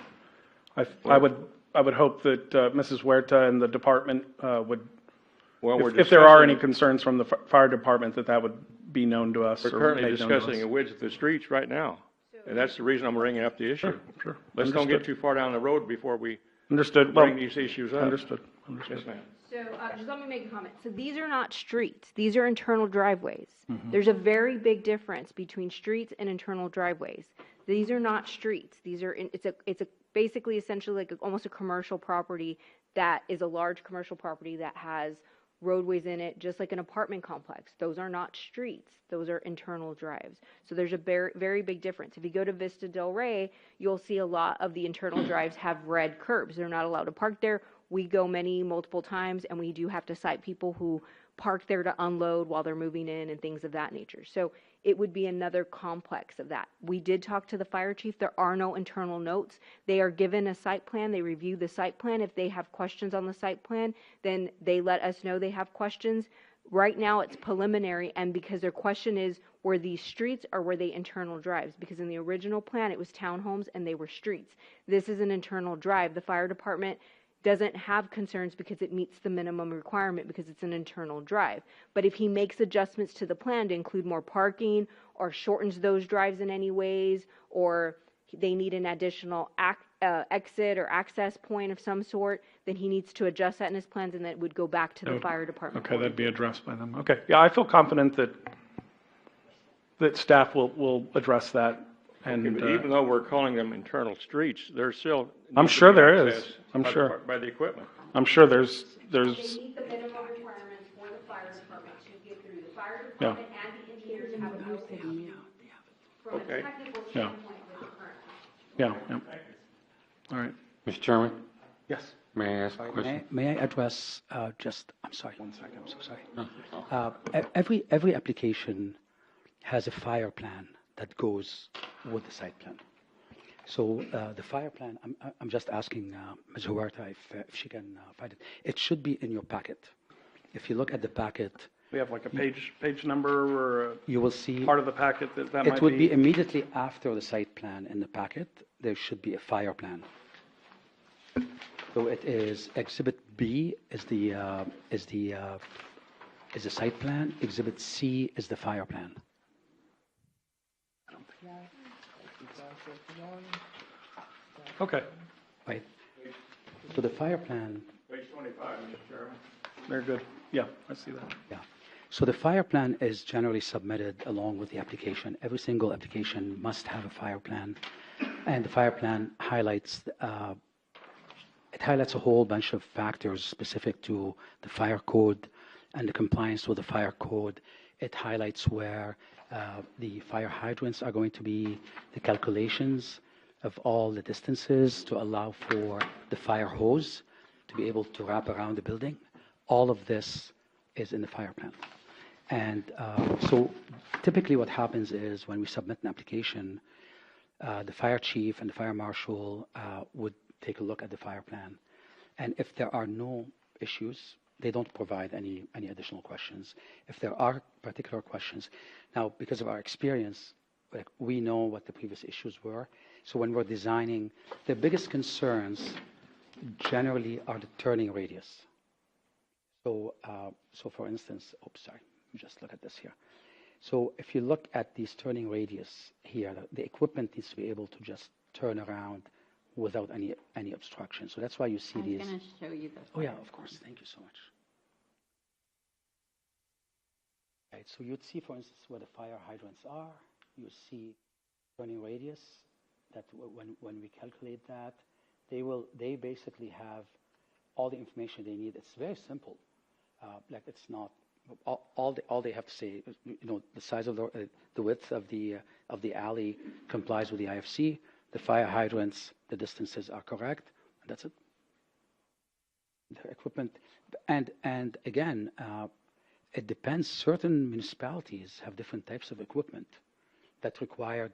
I would hope that Mrs. Huerta and the department would, if there are any concerns from the fire department, that would be known to us. We're currently discussing the width of the streets right now, and that's the reason I'm bringing up the issue. Sure. Let's don't get too far down the road before we Understood. bring these issues up. Understood. Yes, ma'am. So just let me make a comment. So these are not streets. These are internal driveways. There's a very big difference between streets and internal driveways. These are not streets. These are it's basically essentially like almost a commercial property that is a large commercial property that has roadways in it, just like an apartment complex. Those are not streets. Those are internal drives. So there's a very, very big difference. If you go to Vista Del Rey, you'll see a lot of the internal drives have red curbs. They're not allowed to park there. We go multiple times, and we do have to cite people who park there to unload while they're moving in and things of that nature. So it would be another complex of that. We did talk to the fire chief. There are no internal notes. They are given a site plan. They review the site plan. If they have questions on the site plan, then they let us know they have questions. Right now it's preliminary, and because their question is, were these streets or were they internal drives? Because in the original plan it was townhomes and they were streets. This is an internal drive. The fire department doesn't have concerns because it meets the minimum requirement because it's an internal drive. But if he makes adjustments to the plan to include more parking or shortens those drives in any ways, or they need an additional exit or access point of some sort, then he needs to adjust that in his plans, and that would go back to the fire department. Okay, that'd be addressed by them. Okay, yeah, I feel confident that staff will address that. And But even though we're calling them internal streets, there's still. I'm needs to sure be there is. access I'm by the- sure. By the equipment. I'm sure there's, They meet the minimum requirements for the fire department to get through. The fire department and the engineers have no issue from a Okay. technical Yeah. standpoint with the current. yeah. All right. Mr. Chairman, Yes. may I ask a question? May I address I'm sorry, 1 second, I'm so sorry. Every application has a fire plan that goes with the site plan. So the fire plan, I'm just asking Ms. Huerta if she can find it. It should be in your packet. If you look at the packet, We have like a page number or you will see part of the packet that might be. it would be immediately after the site plan in the packet. There should be a fire plan. So it is Exhibit B is the site plan. Exhibit C is the fire plan. Okay, Right. So the fire plan. Page 25, Mr. Chairman. very good. Yeah, I see that. Yeah. So the fire plan is generally submitted along with the application. Every single application must have a fire plan, and the fire plan highlights a whole bunch of factors specific to the fire code and the compliance with the fire code. It highlights where the fire hydrants are going to be, the calculations of all the distances to allow for the fire hose to be able to wrap around the building. All of this is in the fire plan. And so typically what happens is when we submit an application, the fire chief and the fire marshal would take a look at the fire plan. And if there are no issues, they don't provide any additional questions. If there are particular questions, now because of our experience, like we know what the previous issues were. So when we're designing, the biggest concerns generally are the turning radius. So, for instance, sorry, just look at this here. So if you look at these turning radius here, the equipment needs to be able to just turn around without any obstruction. So that's why you see these. I was going to show you this. Oh yeah, of course. Thank you so much. Right. So you'd see, for instance, where the fire hydrants are. You see turning radius. That when we calculate that, they basically have all the information they need. It's very simple. Like it's not all they have to say is, the size of the width of the alley complies with the IFC. The fire hydrants, the distances are correct, and that's it. The equipment, and again, it depends. Certain municipalities have different types of equipment that require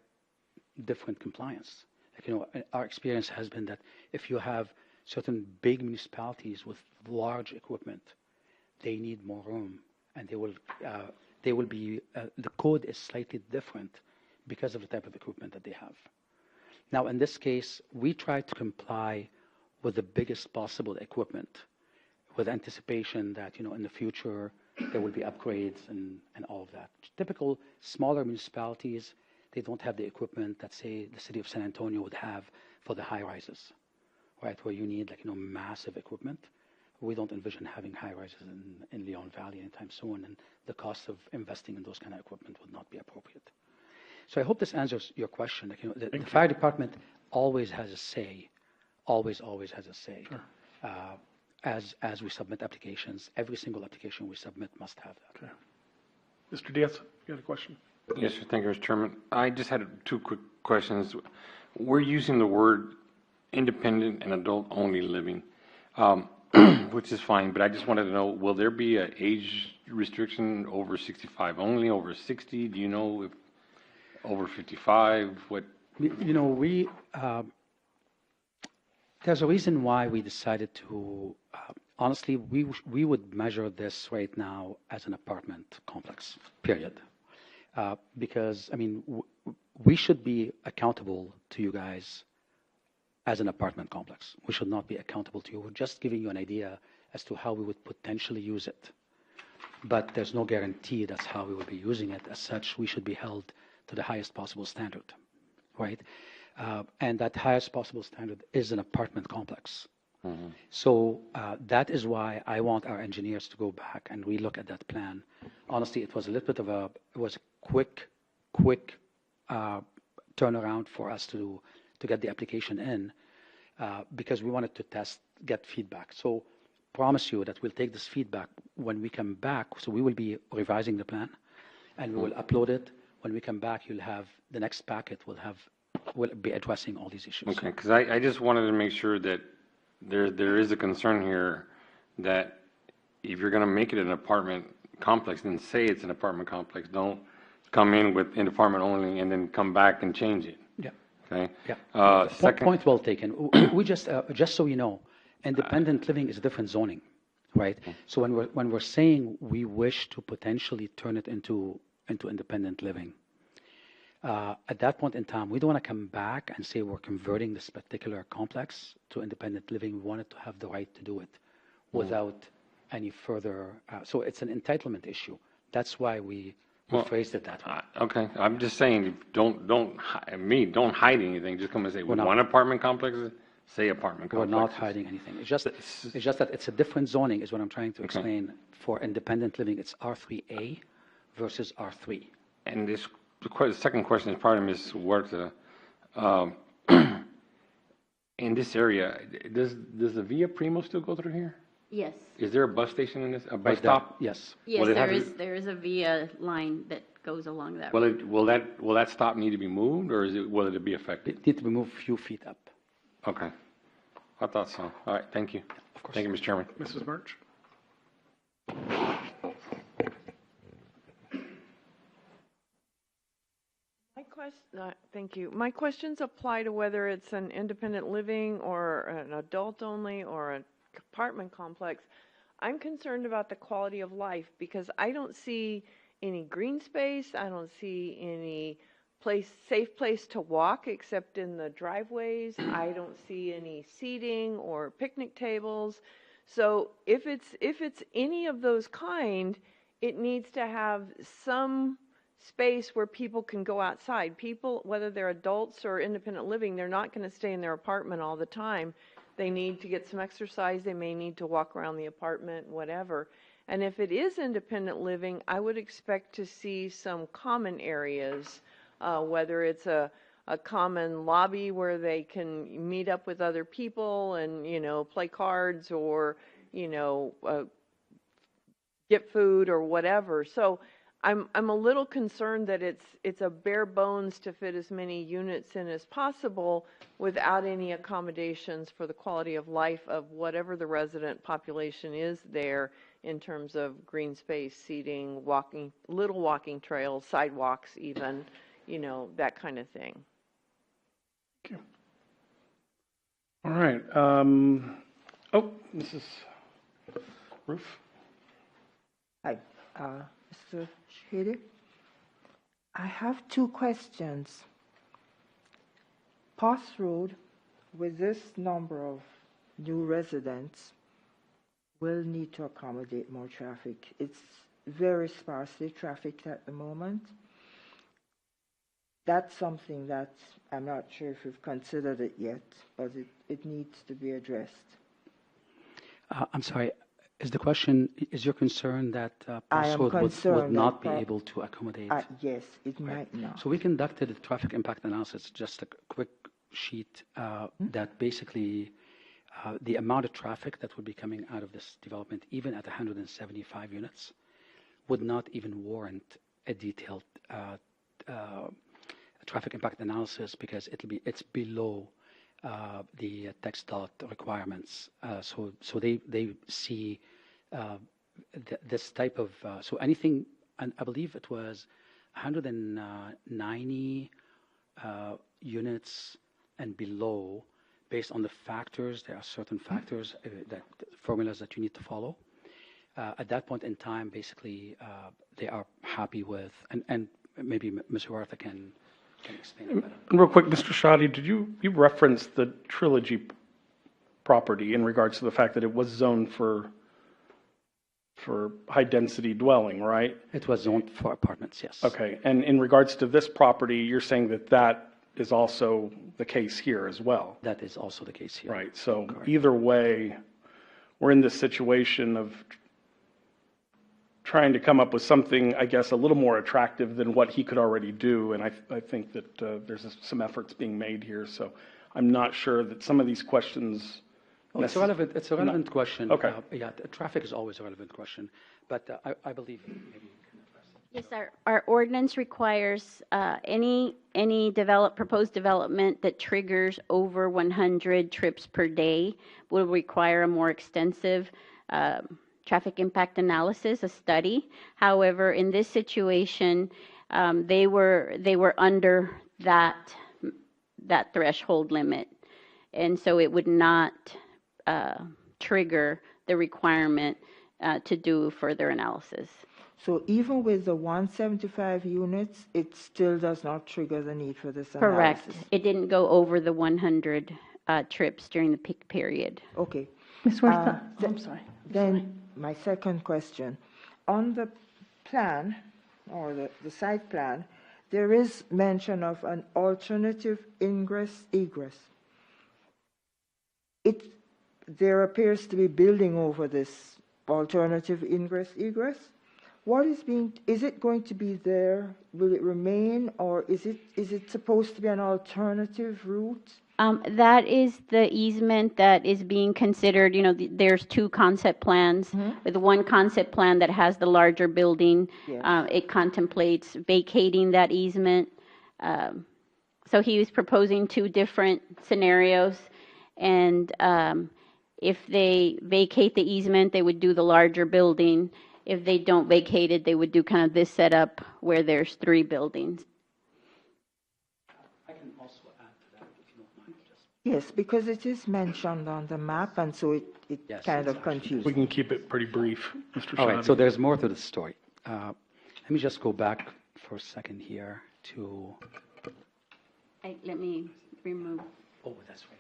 different compliance. Like, our experience has been that if you have certain big municipalities with large equipment, they need more room, and they will be the code is slightly different because of the type of equipment that they have. Now, in this case, we try to comply with the biggest possible equipment, with anticipation that in the future there will be upgrades and all of that. Typical smaller municipalities, they don't have the equipment that, say, the city of San Antonio would have for the high rises, right? Where you need massive equipment. We don't envision having high rises in Leon Valley anytime soon, and the cost of investing in those kind of equipment would not be appropriate. So I hope this answers your question. The fire department always has a say, always has a say. Sure. As we submit applications, every single application we submit must have that. Okay. Mr. Diaz, you had a question? Yes, sir. Thank you, Mr. Chairman. I just had two quick questions. We're using the word independent and adult-only living. which is fine, but I just wanted to know, will there be an age restriction over 65 only, over 60? Do you know if over 55, what? You know, there's a reason why we decided to, honestly, we would measure this right now as an apartment complex, period. Because, I mean, we should be accountable to you guys as an apartment complex. We should not be accountable to you. We're just giving you an idea as to how we would potentially use it. But there's no guarantee that's how we would be using it. As such, we should be held to the highest possible standard, right? And that highest possible standard is an apartment complex. Mm-hmm. So that is why I want our engineers to go back and relook at that plan. Honestly, it was a little bit of a quick turnaround for us to get the application in because we wanted to get feedback. So promise you that we'll take this feedback when we come back. So we will be revising the plan and we will upload it. When we come back, you'll have the next packet will be addressing all these issues. Okay, because I just wanted to make sure that there is a concern here that if you're going to make it an apartment complex, then say it's an apartment complex. Don't come in with an apartment only and then come back and change it. Yeah. Okay. Yeah. Second Point well taken. We just so you know, independent living is a different zoning, right? So when we're saying we wish to potentially turn it into independent living, at that point in time, we don't want to come back and say we're converting this particular complex to independent living. We wanted to have the right to do it without any further. So it's an entitlement issue. That's why we phrased it that way. okay, I'm just saying, don't hide anything. Just come and say, we want apartment complexes, say apartment We're complexes. not hiding anything. It's just that it's a different zoning is what I'm trying to explain. For independent living, it's R3A versus R3. And the second question is probably Ms. Huerta. In this area, does the Via Primo still go through here? Yes. Is there a bus station in this, a bus Right there. stop? Yes. Yes, Will it there have is, there is a via line that goes along that. Will that stop need to be moved, or will it be affected? It needs to be moved a few feet up. Okay. I thought so. All right, thank you. Of course. Thank you, Mr. Chairman. Mrs. Murch? Thank you. My questions apply to whether it's an independent living or an adult only or an apartment complex. I'm concerned about the quality of life because I don't see any green space. I don't see any safe place to walk except in the driveways. I don't see any seating or picnic tables. So if it's any of those kind, it needs to have some space where people can go outside. People, whether they're adults or independent living, they're not going to stay in their apartment all the time. They need to get some exercise. They may need to walk around the apartment, whatever. And if it is independent living, I would expect to see some common areas, whether it's a common lobby where they can meet up with other people and, play cards or, get food or whatever. So I'm a little concerned that it's a bare bones to fit as many units in as possible without any accommodations for the quality of life of whatever the resident population is there in terms of green space, seating, little walking trails, sidewalks even, that kind of thing. Thank you. All right. Mrs. Roof? Hi, Mr. Shahidi. I have two questions. Post Road, with this number of new residents, will need to accommodate more traffic. It's very sparsely trafficked at the moment. That's something that I'm not sure if you've considered it yet, but it needs to be addressed. I'm sorry. Is your concern that I am Post Road concerned would not be that able to accommodate? Yes, it might not. So we conducted a traffic impact analysis, just a quick sheet that basically the amount of traffic that would be coming out of this development, even at 175 units, would not even warrant a detailed traffic impact analysis because it's below the text dot requirements. So they see this type of, so anything, and I believe it was 190 units and below, based on the factors. There are certain factors, that formulas that you need to follow. At that point in time, basically, they are happy with, and maybe Ms. Huerta can explain it better. And real quick, Mr. Shadi, did you referenced the Trilogy property in regards to the fact that it was zoned for high-density dwelling, right? It was zoned for apartments, yes. Okay, and in regards to this property, you're saying that that is also the case here as well? That is also the case here. Right, so Correct. either way, we're in this situation of trying to come up with something, I guess, a little more attractive than what he could already do, and I think that there's some efforts being made here, so I'm not sure that some of these questions... Oh, it's a relevant question. Okay. Yeah, traffic is always a relevant question, but I believe maybe you can address it. Yes, our ordinance requires any proposed development that triggers over 100 trips per day will require a more extensive traffic impact analysis, a study. However, in this situation, they were under that threshold limit, and so it would not trigger the requirement to do further analysis. So even with the 175 units, it still does not trigger the need for this Correct. analysis? It didn't go over the 100 trips during the peak period. Okay. Ms. Huerta, I'm sorry. Then my second question. On the plan, or the site plan, there is mention of an alternative ingress-egress. There appears to be building over this alternative ingress-egress. Is it going to be there? Will it remain, or is it supposed to be an alternative route? That is the easement that is being considered. You know, there's two concept plans. With one concept plan that has the larger building, Yes. it contemplates vacating that easement. So he was proposing two different scenarios, and if they vacate the easement, they would do the larger building. If they don't vacate it, they would do kind of this setup where there's three buildings. I can also add to that, if you don't mind. Yes, because it is mentioned on the map, and so it Yes, kind it's of confused. We can keep it pretty brief, Mr. Shadi. All right, so there's more to the story. Let me just go back for a second here to... Let me remove. Oh, that's right.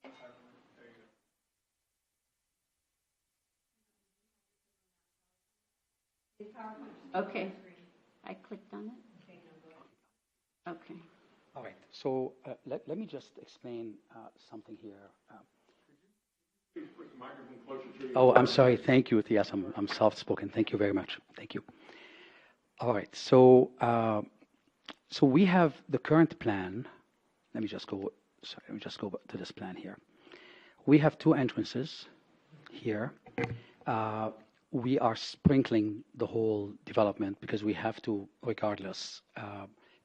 Yeah, we are at Okay. I clicked on it. Okay. All right, so let me just explain something here. Oh, I'm sorry. Thank you. Yes, I'm soft-spoken. Thank you very much. Thank you. All right, so we have the current plan. Let me just go to this plan here. We have two entrances here. We are sprinkling the whole development because we have to, regardless.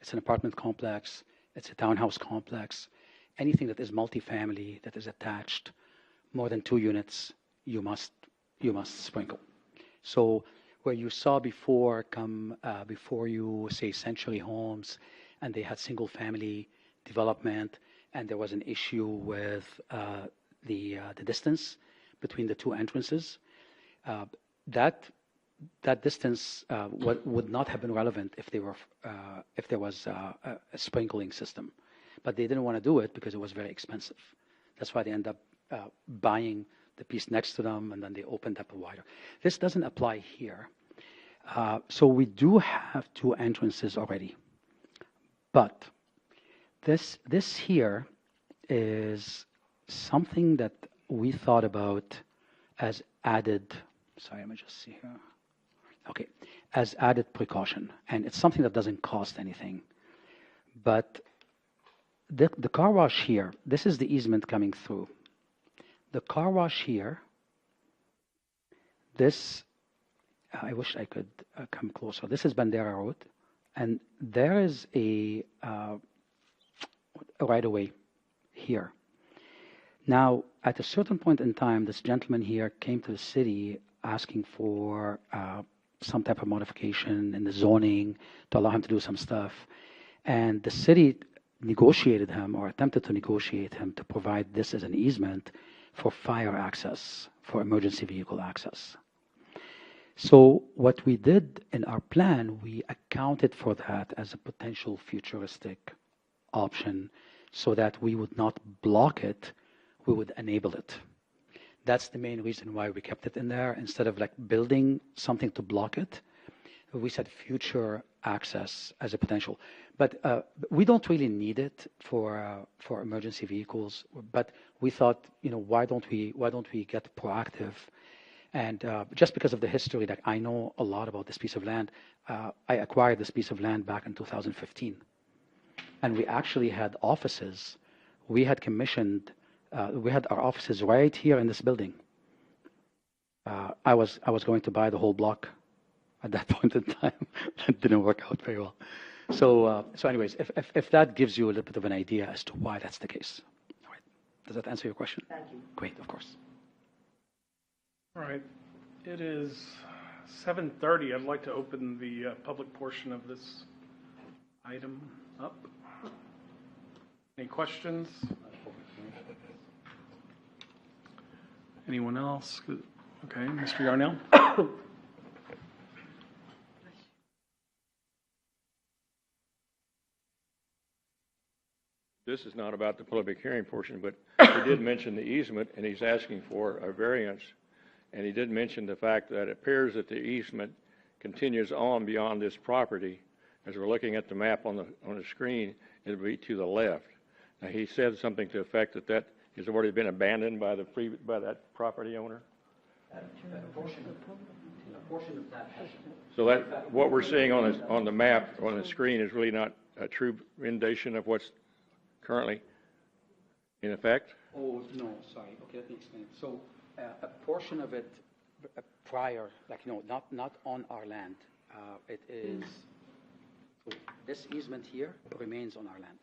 It's an apartment complex. It's a townhouse complex. Anything that is multifamily, that is attached, more than 2 units, you must sprinkle. So where you saw before before you, say, Century Homes, and they had single-family development, and there was an issue with the distance between the two entrances, that distance would not have been relevant if there was a sprinkling system, but they didn't want to do it because it was very expensive. That's why they end up buying the piece next to them, and then they opened up a wider. This doesn't apply here. So we do have 2 entrances already, but this here is something that we thought about as added. Sorry, let me just see here. Okay, as added precaution, and it's something that doesn't cost anything. But the car wash here, this is the easement coming through. The car wash here, this I wish I could come closer. This is Bandera Road, and there is a right-of-way here. Now, at a certain point in time, this gentleman here came to the city asking for some type of modification in the zoning to allow him to do some stuff. And the city negotiated him or attempted to negotiate him to provide this as an easement for fire access, for emergency vehicle access. So what we did in our plan, we accounted for that as a potential futuristic option so that we would not block it, we would enable it. That's the main reason why we kept it in there. Instead of like building something to block it, we said future access as a potential. But we don't really need it for emergency vehicles. But we thought, why don't we get proactive? And just because of the history, that I know a lot about this piece of land, I acquired this piece of land back in 2015. And we actually had offices. We had commissioned, we had our offices right here in this building. I was going to buy the whole block at that point in time. That didn't work out very well. So anyways, if that gives you a little bit of an idea as to why that's the case. All right. Does that answer your question? Thank you. Great, of course. All right. It is 7:30. I'd like to open the public portion of this item up. Any questions? Anyone else? Okay, Mr. Yarnell. This is not about the public hearing portion, but he did mention the easement, and he's asking for a variance. And he did mention the fact that it appears that the easement continues on beyond this property. As we're looking at the map on the screen, it'll be to the left. Now, he said something to the effect that has already been abandoned by that property owner. A portion of that has. So that what we're seeing on the map on the screen is really not a true rendition of what's currently in effect? Oh, no, sorry. Okay, let me explain. So a portion of it prior, not on our land. It is, so this easement here remains on our land.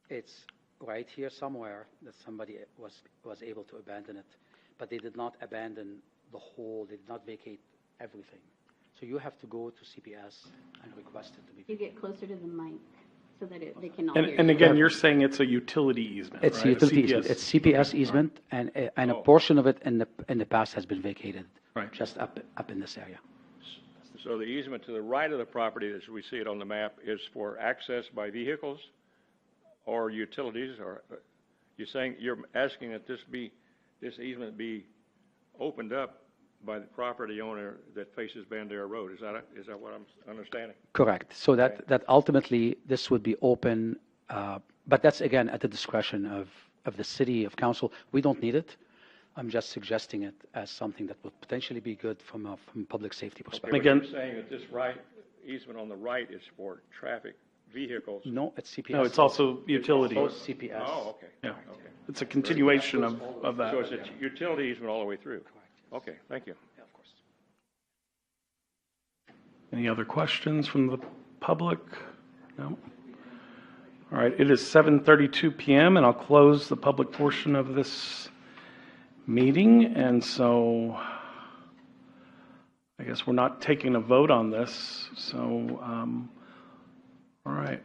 It's right here somewhere that somebody was able to abandon it, but they did not abandon the whole, they did not vacate everything. So you have to go to CPS and request it to be. You get closer to the mic so that they can all hear you. And again, you're saying it's a utility easement, It's right? a utility CPS. easement. It's CPS easement, and a portion of it in the past has been vacated. Right. Just up in this area. So the easement to the right of the property, as we see it on the map, is for access by vehicles or utilities, or you're asking that this easement be opened up by the property owner that faces Bandera Road. Is that what I'm understanding? Correct. So that ultimately this would be open, but that's again at the discretion of the city, of council. We don't need it. I'm just suggesting it as something that would potentially be good from a public safety perspective. Okay, but you're saying that this easement on the right is for traffic vehicles? No, it's CPS. No, it's also utility. Both CPS. Oh, okay. Yeah. Okay. It's a continuation of that. So it's a utility easement all the way through? Correct. Okay, thank you. Yeah, of course. Any other questions from the public? No? All right, it is 7:32 p.m. and I'll close the public portion of this meeting. And so I guess we're not taking a vote on this. So, all right.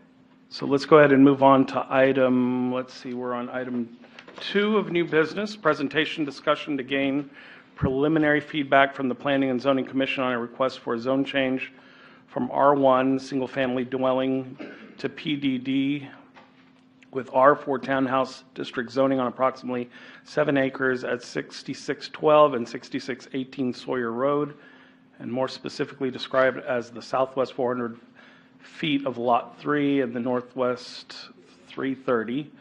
So let's go ahead and move on to we're on item 2 of new business, presentation discussion to gain preliminary feedback from the Planning and Zoning Commission on a request for a zone change from R1 single-family dwelling to PDD with R4 townhouse district zoning on approximately 7 acres at 6612 and 6618 Sawyer Road, and more specifically described as the southwest 400 feet of Lot 3 and the northwest 330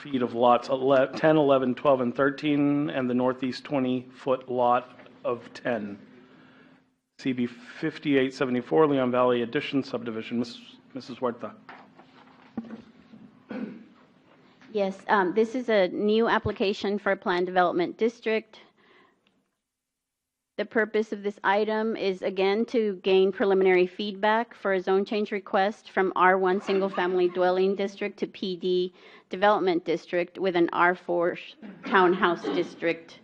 feet of lots 10, 11, 12, and 13, and the northeast 20-foot lot of 10. CB 5874, Leon Valley Addition Subdivision. Mrs. Huerta. Yes, this is a new application for a planned development district. The purpose of this item is, again, to gain preliminary feedback for a zone change request from R1 Single Family Dwelling District to PD Development District with an R4 Townhouse District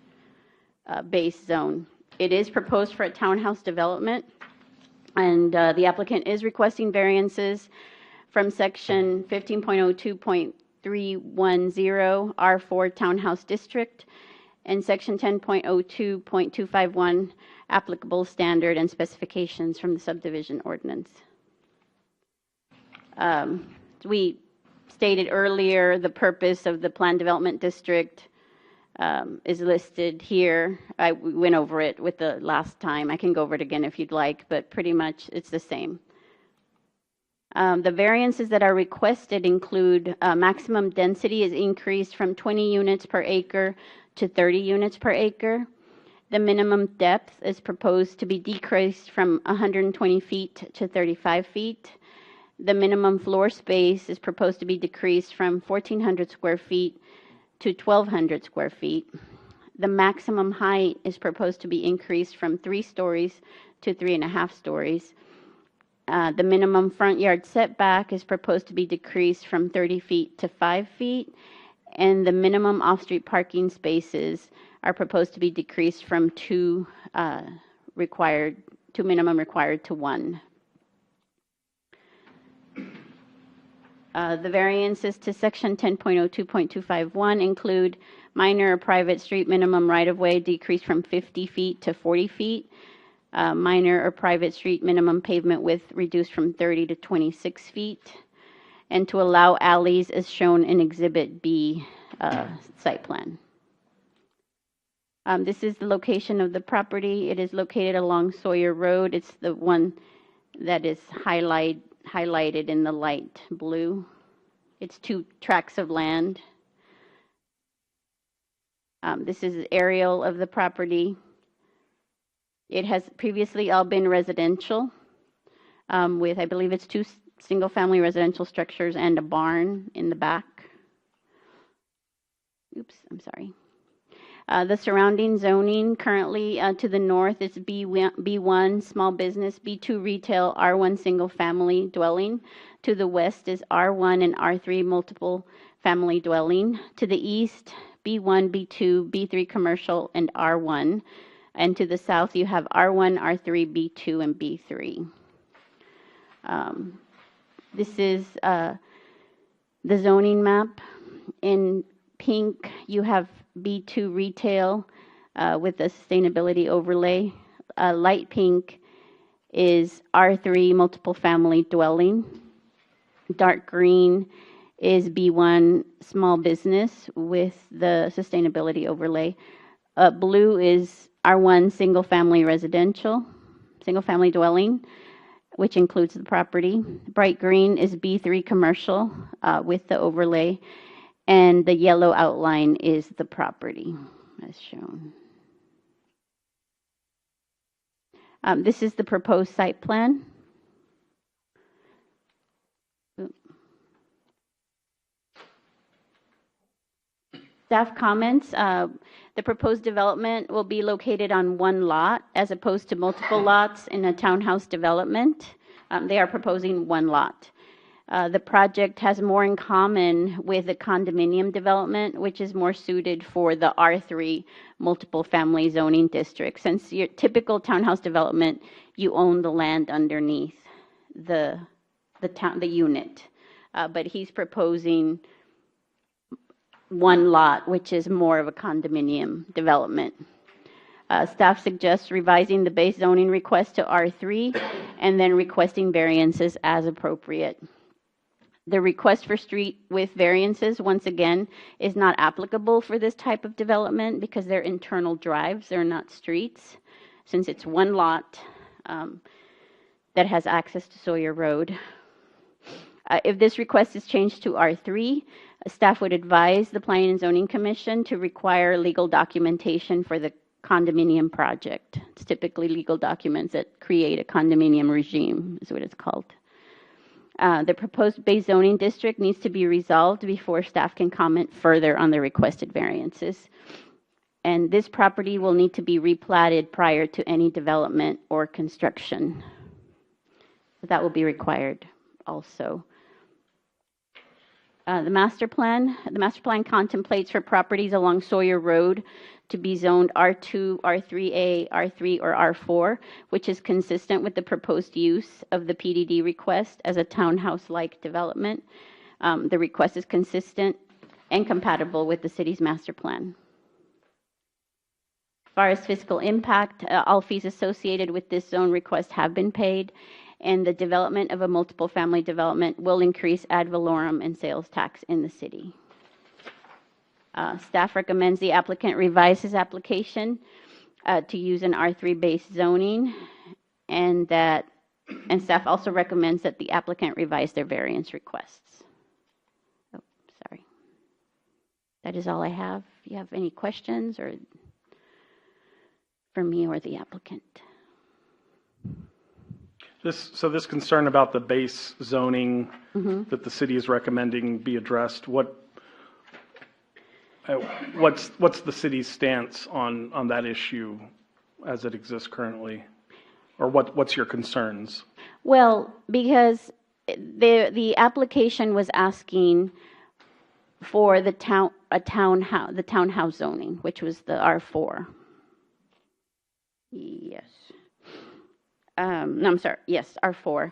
base zone. It is proposed for a townhouse development, and the applicant is requesting variances from Section 15.02.310 R4 Townhouse District and Section 10.02.251 applicable standard and specifications from the subdivision ordinance. We stated earlier the purpose of the planned development district is listed here. I went over it with the last time. I can go over it again if you'd like, but pretty much it's the same. The variances that are requested include maximum density is increased from 20 units per acre to 30 units per acre. The minimum depth is proposed to be decreased from 120 feet to 35 feet. The minimum floor space is proposed to be decreased from 1,400 square feet to 1,200 square feet. The maximum height is proposed to be increased from 3 stories to 3.5 stories. The minimum front yard setback is proposed to be decreased from 30 feet to 5 feet, and the minimum off-street parking spaces are proposed to be decreased from 2 minimum required to 1. The variances to Section 10.02.251 include minor or private street minimum right-of-way decreased from 50 feet to 40 feet, minor or private street minimum pavement width reduced from 30 to 26 feet, and to allow alleys as shown in Exhibit B site plan. This is the location of the property. It is located along Sawyer Road. It's the one that is highlighted in the light blue. It's 2 tracts of land. This is the aerial of the property. It has previously all been residential with, I believe it's 2 single-family residential structures and a barn in the back. Oops, I'm sorry. The surrounding zoning currently to the north is B1 small business, B2 retail, R1 single family dwelling. To the west is R1 and R3 multiple family dwelling. To the east, B1, B2, B3 commercial, and R1. And to the south, you have R1, R3, B2, and B3. This is the zoning map. In pink, you have B2 retail with the sustainability overlay. Light pink is R3 multiple family dwelling. Dark green is B1 small business with the sustainability overlay. Blue is R1 single family residential, single family dwelling, which includes the property. Bright green is B3 commercial with the overlay. And the yellow outline is the property, as shown. This is the proposed site plan. Staff comments. The proposed development will be located on 1 lot as opposed to multiple lots in a townhouse development. They are proposing 1 lot. The project has more in common with the condominium development, which is more suited for the R3 multiple family zoning district. Since your typical townhouse development, you own the land underneath the unit. But he's proposing 1 lot, which is more of a condominium development. Staff suggests revising the base zoning request to R3 and then requesting variances as appropriate. The request for street width variances, once again, is not applicable for this type of development because they're internal drives, they're not streets, since it's 1 lot that has access to Sawyer Road. If this request is changed to R3, staff would advise the Planning and Zoning Commission to require legal documentation for the condominium project. It's typically legal documents that create a condominium regime, is what it's called. The proposed base zoning district needs to be resolved before staff can comment further on the requested variances. And this property will need to be replatted prior to any development or construction. That will be required also. The master plan contemplates for properties along Sawyer Road to be zoned R2, R3A, R3, or R4, which is consistent with the proposed use of the PDD request as a townhouse-like development. The request is consistent and compatible with the city's master plan. As far as fiscal impact, all fees associated with this zone request have been paid, and the development of a multiple family development will increase ad valorem and sales tax in the city. Staff recommends the applicant revise his application to use an R3 based zoning, and staff also recommends that the applicant revise their variance requests. Oh, sorry. That is all I have. If you have any questions or for me or the applicant. This concern about the base zoning that the city is recommending be addressed, what's the city's stance on that issue as it exists currently? Or what's your concerns? Well, because the application was asking for the townhouse zoning, which was the R4. Yes. No, I'm sorry. Yes, R4.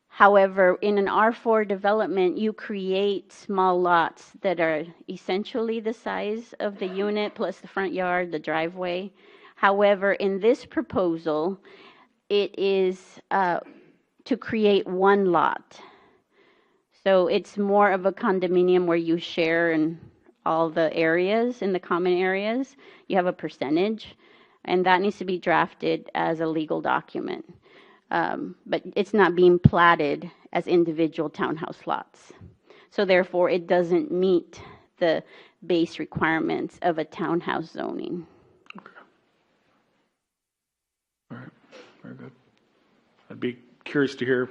However, in an R4 development, you create small lots that are essentially the size of the unit plus the front yard, the driveway. However, in this proposal, it is to create one lot. So it's more of a condominium where you share in all the areas, in the common areas. You have a percentage, and that needs to be drafted as a legal document. But it's not being platted as individual townhouse lots. So therefore, it doesn't meet the base requirements of a townhouse zoning. Okay. All right. Very good. I'd be curious to hear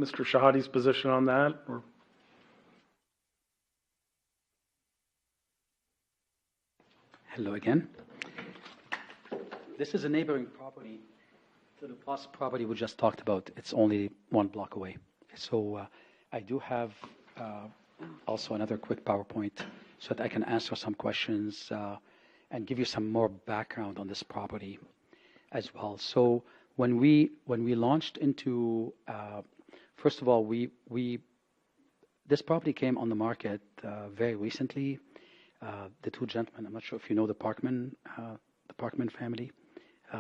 Mr. Shahadi's position on that. Or Hello again. This is a neighboring property to the plus property we just talked about. It's only 1 block away. So I do have also another quick PowerPoint so that I can answer some questions and give you some more background on this property as well. So when we launched into, first of all, this property came on the market very recently. The two gentlemen, I'm not sure if you know the Parkman family.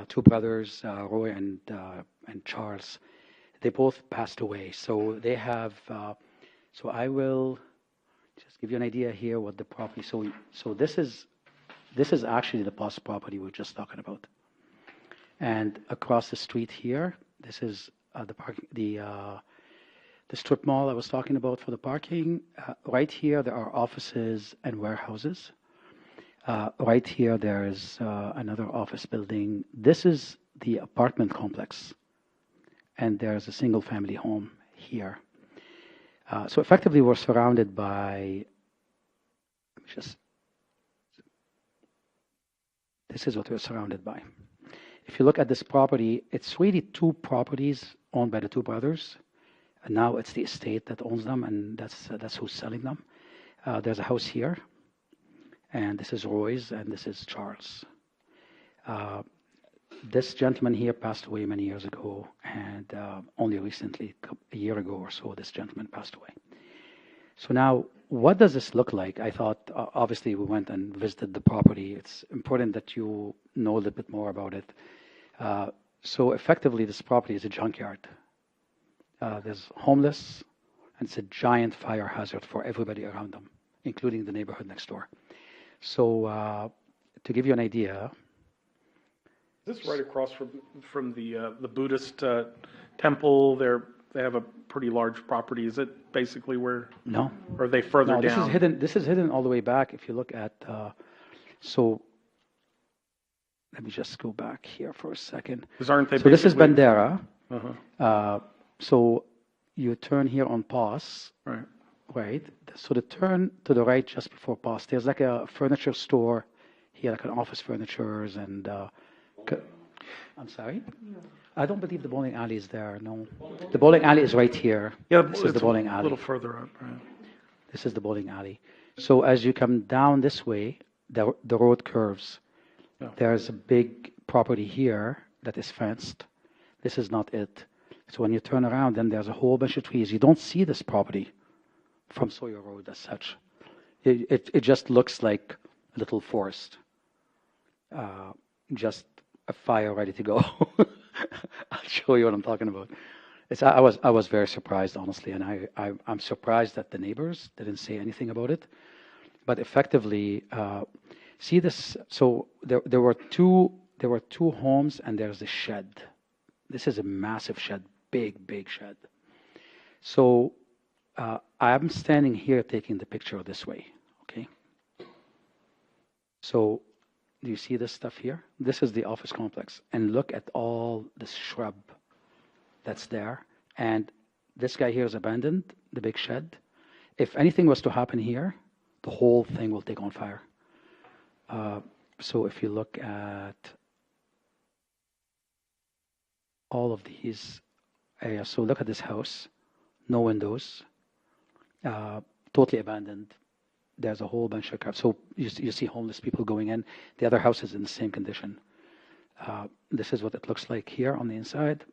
Two brothers, Roy and Charles, they both passed away. So they have. So I will just give you an idea here what the property. So this is actually the POS property we were just talking about. And across the street here, this is the strip mall I was talking about for the parking. Right here, there are offices and warehouses. Right here, there is another office building. This is the apartment complex, and there's a single-family home here. So effectively, we're surrounded by. This is what we're surrounded by. If you look at this property, it's really two properties owned by the two brothers, and now it's the estate that owns them, and that's who's selling them. There's a house here. And this is Roy's, and this is Charles. This gentleman here passed away many years ago, and only recently, a year ago or so, this gentleman passed away. So now, what does this look like? I thought, obviously, we went and visited the property. It's important that you know a little bit more about it. So effectively, this property is a junkyard. There's homeless, and it's a giant fire hazard for everybody around them, including the neighborhood next door. So to give you an idea. Is this right across from the Buddhist temple? They have a pretty large property. Is it basically where? No. Or are they further down? This is hidden. This is hidden all the way back. If you look at, so let me just go back here for a second. Aren't they? So this is Bandera. Uh-huh. So you turn here on POS. Right. Right. So the turn to the right just before POS, there's like a furniture store here, like an office furnitures and, I'm sorry? I don't believe the bowling alley is there, no. The bowling alley is right here. Yeah, This is it's the bowling a alley. little further up, right? This is the bowling alley. So as you come down this way, the road curves. Yeah. There's a big property here that is fenced. This is not it. So when you turn around, then there's a whole bunch of trees. You don't see this property from Sawyer Road as such. It just looks like a little forest. Just a fire ready to go. I'll show you what I'm talking about. I was very surprised, honestly, and I'm surprised that the neighbors didn't say anything about it. But effectively, see this. So there were two homes, and there's a shed. This is a massive shed, big shed. So I'm standing here taking the picture this way. Okay. So do you see this stuff here? This is the office complex, and look at all this shrub that's there. And this guy here is abandoned, the big shed. If anything was to happen here, the whole thing will take on fire. So if you look at all of these areas, so look at this house, no windows, totally abandoned. There's a whole bunch of crap. So you see homeless people going in. The other house is in the same condition. This is what it looks like here on the inside.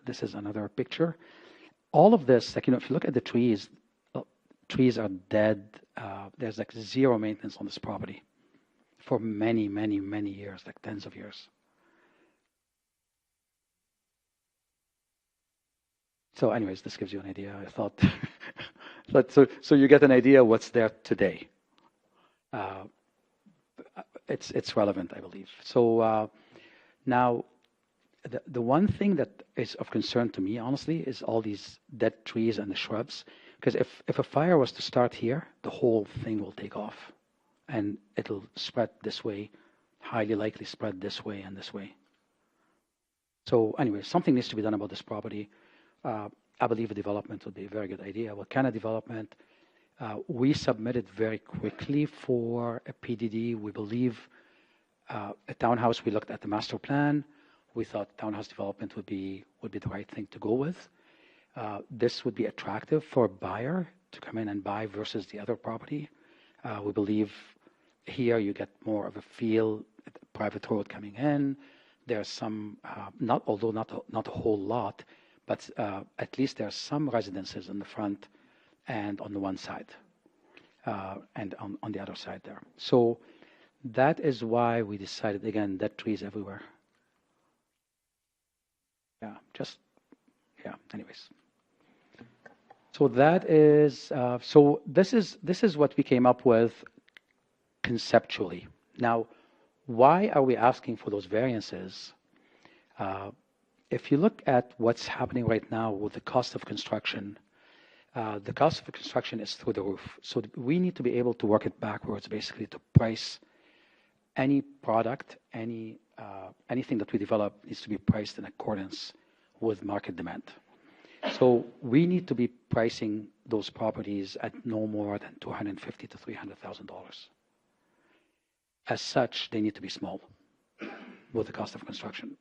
This is another picture. All of this, like, if you look at the trees, trees are dead. There's like zero maintenance on this property for many years, like tens of years. So anyways, this gives you an idea. I thought, so you get an idea what's there today. It's relevant, I believe. So now, the one thing that is of concern to me, honestly, is all these dead trees and the shrubs. Because if a fire was to start here, the whole thing will take off. And it'll spread this way, highly likely spread this way and this way. So anyway, something needs to be done about this property. I believe a development would be a very good idea. What kind of development? We submitted very quickly for a PDD. We believe a townhouse. We looked at the master plan. We thought townhouse development would be the right thing to go with. This would be attractive for a buyer to come in and buy versus the other property. We believe here you get more of a feel, private road coming in. There's some, not a whole lot, but at least there's some residences in the front and on the one side, and on the other side there. So that is why we decided, again, dead trees everywhere. Anyways. So that is, so this is what we came up with conceptually. Now, why are we asking for those variances? If you look at what's happening right now with the cost of construction, the cost of construction is through the roof. So we need to be able to work it backwards, basically, to price any product, anything that we develop needs to be priced in accordance with market demand. So we need to be pricing those properties at no more than $250,000 to $300,000. As such, they need to be small with the cost of construction.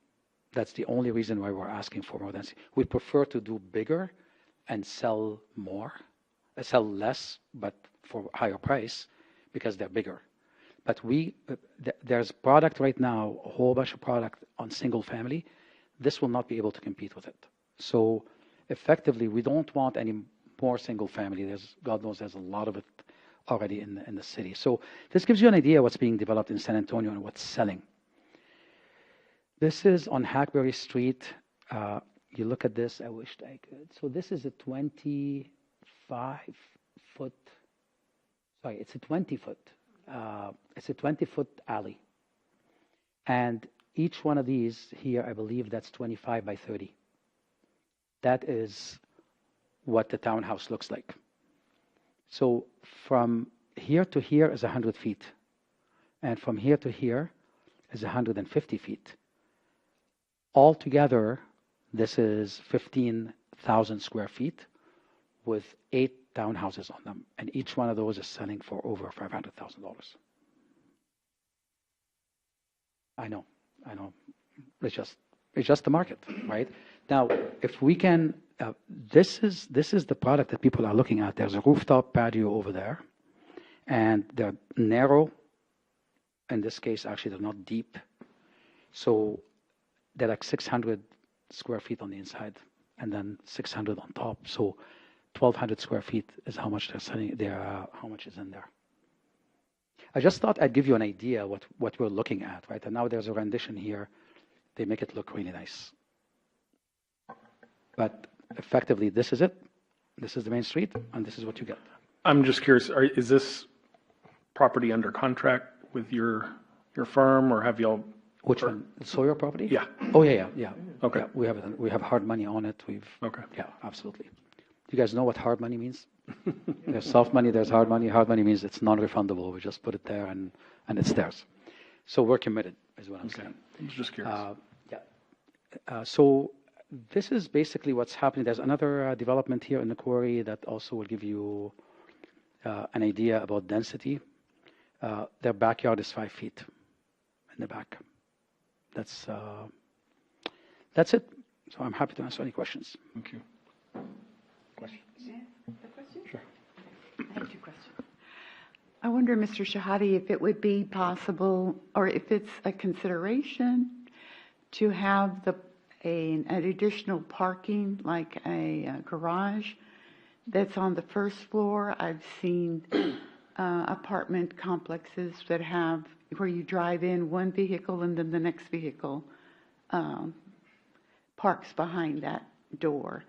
That's the only reason why we're asking for more density. We prefer to do bigger and sell more, sell less, but for higher price because they're bigger. But there's product right now, a whole bunch of product on single family. This will not be able to compete with it. So effectively, we don't want any more single family. God knows there's a lot of it already in the city. So this gives you an idea what's being developed in San Antonio and what's selling. This is on Hackberry Street. You look at this, I wished I could. So this is a 25-foot, sorry, it's a 20-foot. It's a 20-foot alley. And each one of these here, I believe that's 25 by 30. That is what the townhouse looks like. So from here to here is 100 feet. And from here to here is 150 feet. Altogether, this is 15,000 square feet with 8 townhouses on them. And each one of those is selling for over $500,000. I know. It's just the market, right? Now, if we can, this is the product that people are looking at. There's a rooftop patio over there, and they're narrow. In this case, actually, they're not deep. So they're like 600 square feet on the inside, and then 600 on top. So 1,200 square feet is how much they're selling. How much is in there? I just thought I'd give you an idea what we're looking at, right? And now there's a rendition here. They make it look really nice. But effectively, this is it. This is the main street, and this is what you get. I'm just curious, is this property under contract with your firm, or have y'all? Which one? The Sawyer property? Yeah. Oh, yeah. Okay. Yeah, we have hard money on it. Okay. Yeah, absolutely. You guys know what hard money means? There's soft money, there's hard money. Hard money means it's non-refundable. We just put it there and it's theirs. So we're committed, is what I'm saying. I'm just curious. So this is basically what's happening. There's another development here in the quarry that also will give you an idea about density. Their backyard is 5 feet in the back. That's it. So I'm happy to answer any questions. Thank you. Questions? Sure. I have two questions. I wonder, Mr. Shahadi, if it would be possible, or if it's a consideration, to have an additional parking, like a garage, that's on the first floor. I've seen apartment complexes that have where you drive in one vehicle and then the next vehicle parks behind that door.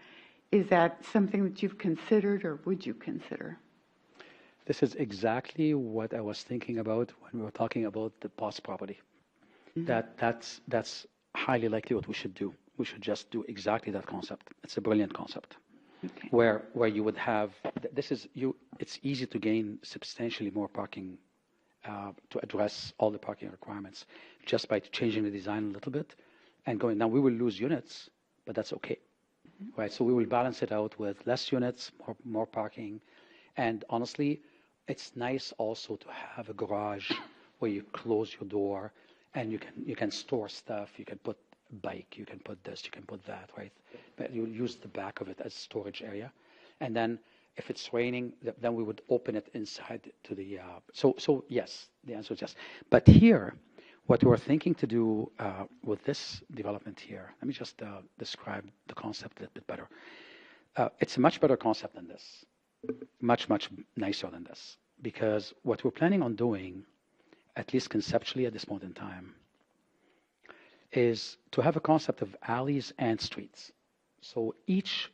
Is that something that you've considered, or would you consider? This is exactly what I was thinking about when we were talking about the POS property. Mm-hmm. That's highly likely what we should do. We should just do exactly that concept. It's a brilliant concept. Okay. Where you would have it's easy to gain substantially more parking to address all the parking requirements just by changing the design a little bit and going. Now we will lose units, but that's okay. Right, so we will balance it out with less units, more parking, and honestly, it's nice also to have a garage where you close your door and you can store stuff. You can put a bike, you can put this, you can put that, right? But you use the back of it as storage area, and then if it's raining, then we would open it inside to the. So yes, the answer is yes. But here, what we're thinking to do with this development here, let me just describe the concept a little bit better. It's a much better concept than this, much nicer than this, because what we're planning on doing, at least conceptually at this point in time, is to have a concept of alleys and streets. So each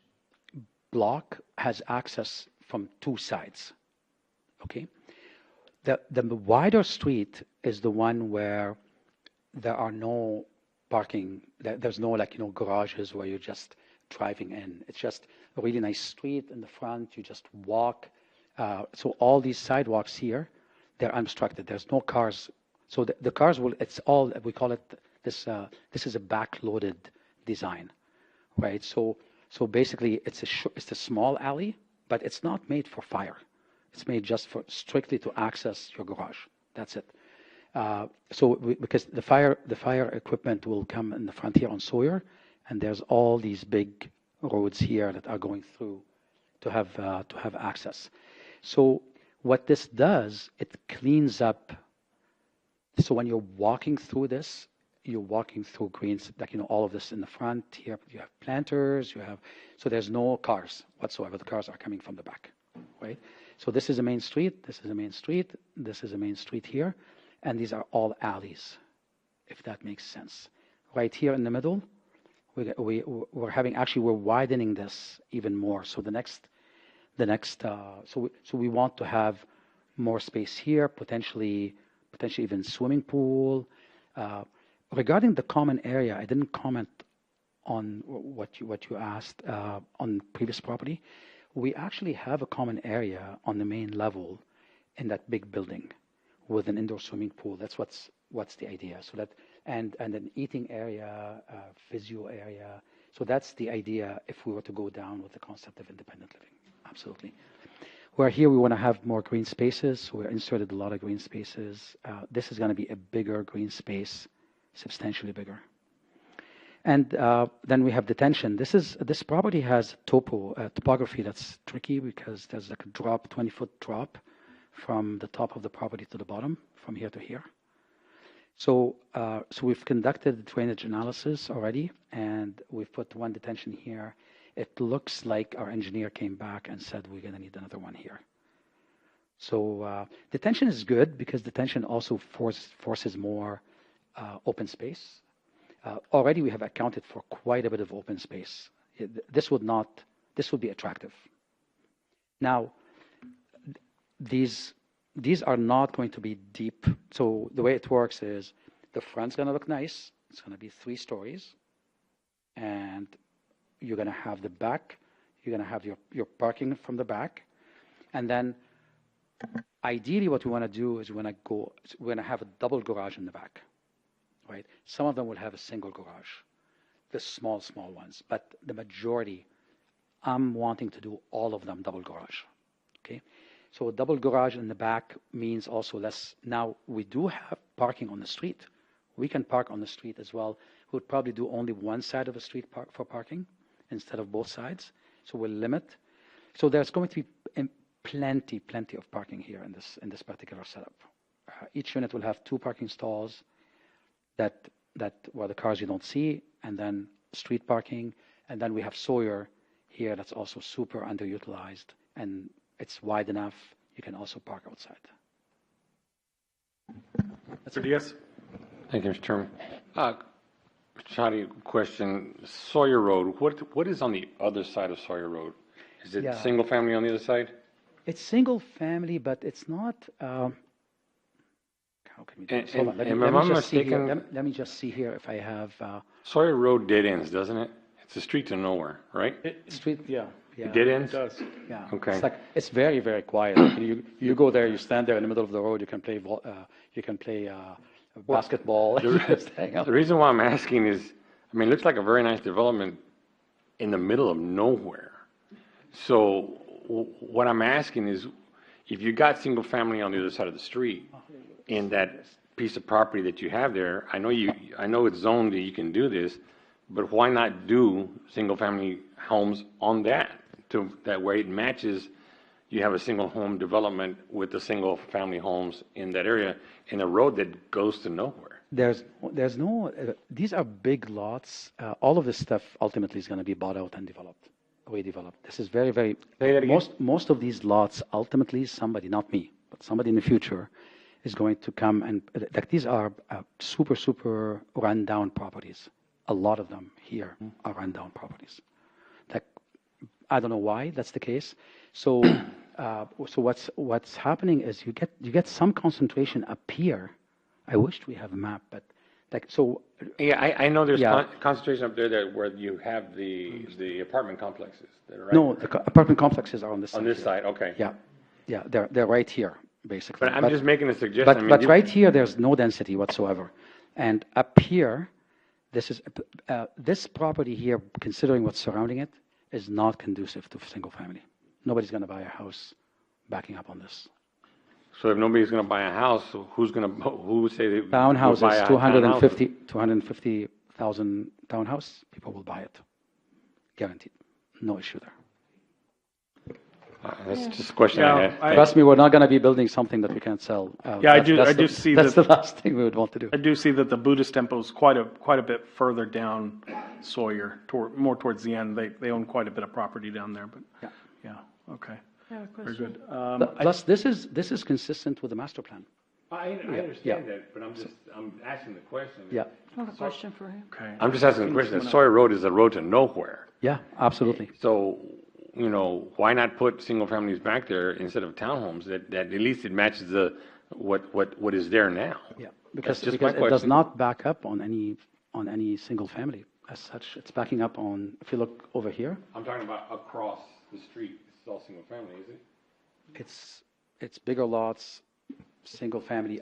block has access from two sides, okay? The wider street is the one where there are no parking. There's no garages where you're just driving in. It's just a really nice street in the front. You just walk. So all these sidewalks here, they're unobstructed. There's no cars. So the cars will. It's all we call it. This is a backloaded design, right? So basically it's a small alley, but it's not made for fire. It's made just strictly to access your garage. That's it. Because the fire equipment will come in the front here on Sawyer, and there's all these big roads here that are going through to have access. So what this does, it cleans up. So when you're walking through this, you're walking through greens, all of this in the front here. You have planters. So there's no cars whatsoever. The cars are coming from the back, right? So this is a main street, this is a main street, this is a main street here, and these are all alleys, if that makes sense. Right here in the middle, we're widening this even more. So so we want to have more space here, potentially even swimming pool. Regarding the common area, I didn't comment on what you asked on previous property. We actually have a common area on the main level in that big building with an indoor swimming pool. That's what's the idea. So that and an eating area, physio area. So that's the idea if we were to go down with the concept of independent living. Absolutely. Where here we want to have more green spaces. So we inserted a lot of green spaces. This is going to be a bigger green space substantially bigger. And then we have detention. This property has topography that's tricky because there's like a 20-foot drop from the top of the property to the bottom, from here to here. So we've conducted drainage analysis already, and we've put one detention here. It looks like our engineer came back and said we're going to need another one here. So detention is good because detention also forces more open space. Already we have accounted for quite a bit of open space. This would be attractive. Now, these are not going to be deep. So the way it works is the front's going to look nice. It's going to be 3 stories. And you're going to have the back. You're going to have your parking from the back. And then ideally what we want to do is we're going to have a double garage in the back. Right? Some of them will have a single garage, the small ones. But the majority, I'm wanting to do all of them double garage. Okay? So a double garage in the back means also less. Now, we do have parking on the street. We can park on the street as well. We would probably do only one side of the street for parking instead of both sides. So we'll limit. So there's going to be plenty of parking here in this particular setup. Each unit will have 2 parking stalls that where the cars you don't see, and then street parking. And then we have Sawyer here that's also super underutilized, and it's wide enough. You can also park outside. Mr. Diaz? Thank you, Mr. Chairman. Shadi, question. Sawyer Road, what is on the other side of Sawyer Road? Is it single family on the other side? It's single family, but it's not. How can we do this? Hold on. Let me just see here if I have. Sawyer Road dead ends, doesn't it? It's a street to nowhere, right? Street, yeah. It dead ends? It does. Yeah. Okay. It's very, very quiet. Like, you go there, you stand there in the middle of the road. You can play basketball. The reason why I'm asking is, I mean, it looks like a very nice development in the middle of nowhere. So what I'm asking is, if you got single family on the other side of the street, in that piece of property that you have there, I know it's zoned that you can do this, but why not do single family homes on that? That way it matches, you have a single home development with the single family homes in that area in a road that goes to nowhere. There's no, these are big lots. All of this stuff ultimately is going to be bought out and developed, redeveloped. This is very, very, most of these lots ultimately somebody, not me, but somebody in the future is going to come and, like, these are super run-down properties. A lot of them here are run-down properties. Like, I don't know why that's the case. So, what's happening is you get some concentration up here. I wished we have a map, but like so. Yeah, I know there's concentration up there where you have the apartment complexes. That are right No, the apartment complexes are on this side. On this side, okay. Yeah, they're right here, basically. But I'm just making a suggestion. But right here, there's no density whatsoever. And up here, this property here, considering what's surrounding it, is not conducive to single family. Nobody's going to buy a house backing up on this. So if nobody's going to buy a house, who would say they townhouses, buy a 250,000 townhouse, people will buy it, guaranteed. No issue there. That's just a question I had. Trust me, we're not going to be building something that we can't sell. I do see that's the last thing we would want to do. I do see that the Buddhist temple is quite a bit further down Sawyer, more towards the end. They own quite a bit of property down there, but yeah, okay. Very good. Plus, this is consistent with the master plan. I understand that, but I'm asking the question. Yeah. I have a question for him. Okay. I'm just asking the question. Sawyer Road is a road to nowhere. Yeah, absolutely. So, why not put single families back there instead of townhomes? That at least it matches what is there now. Yeah, because it does not back up on any single family as such. It's backing up on. If you look over here, I'm talking about across the street. It's all single family, is it? It's bigger lots, single family.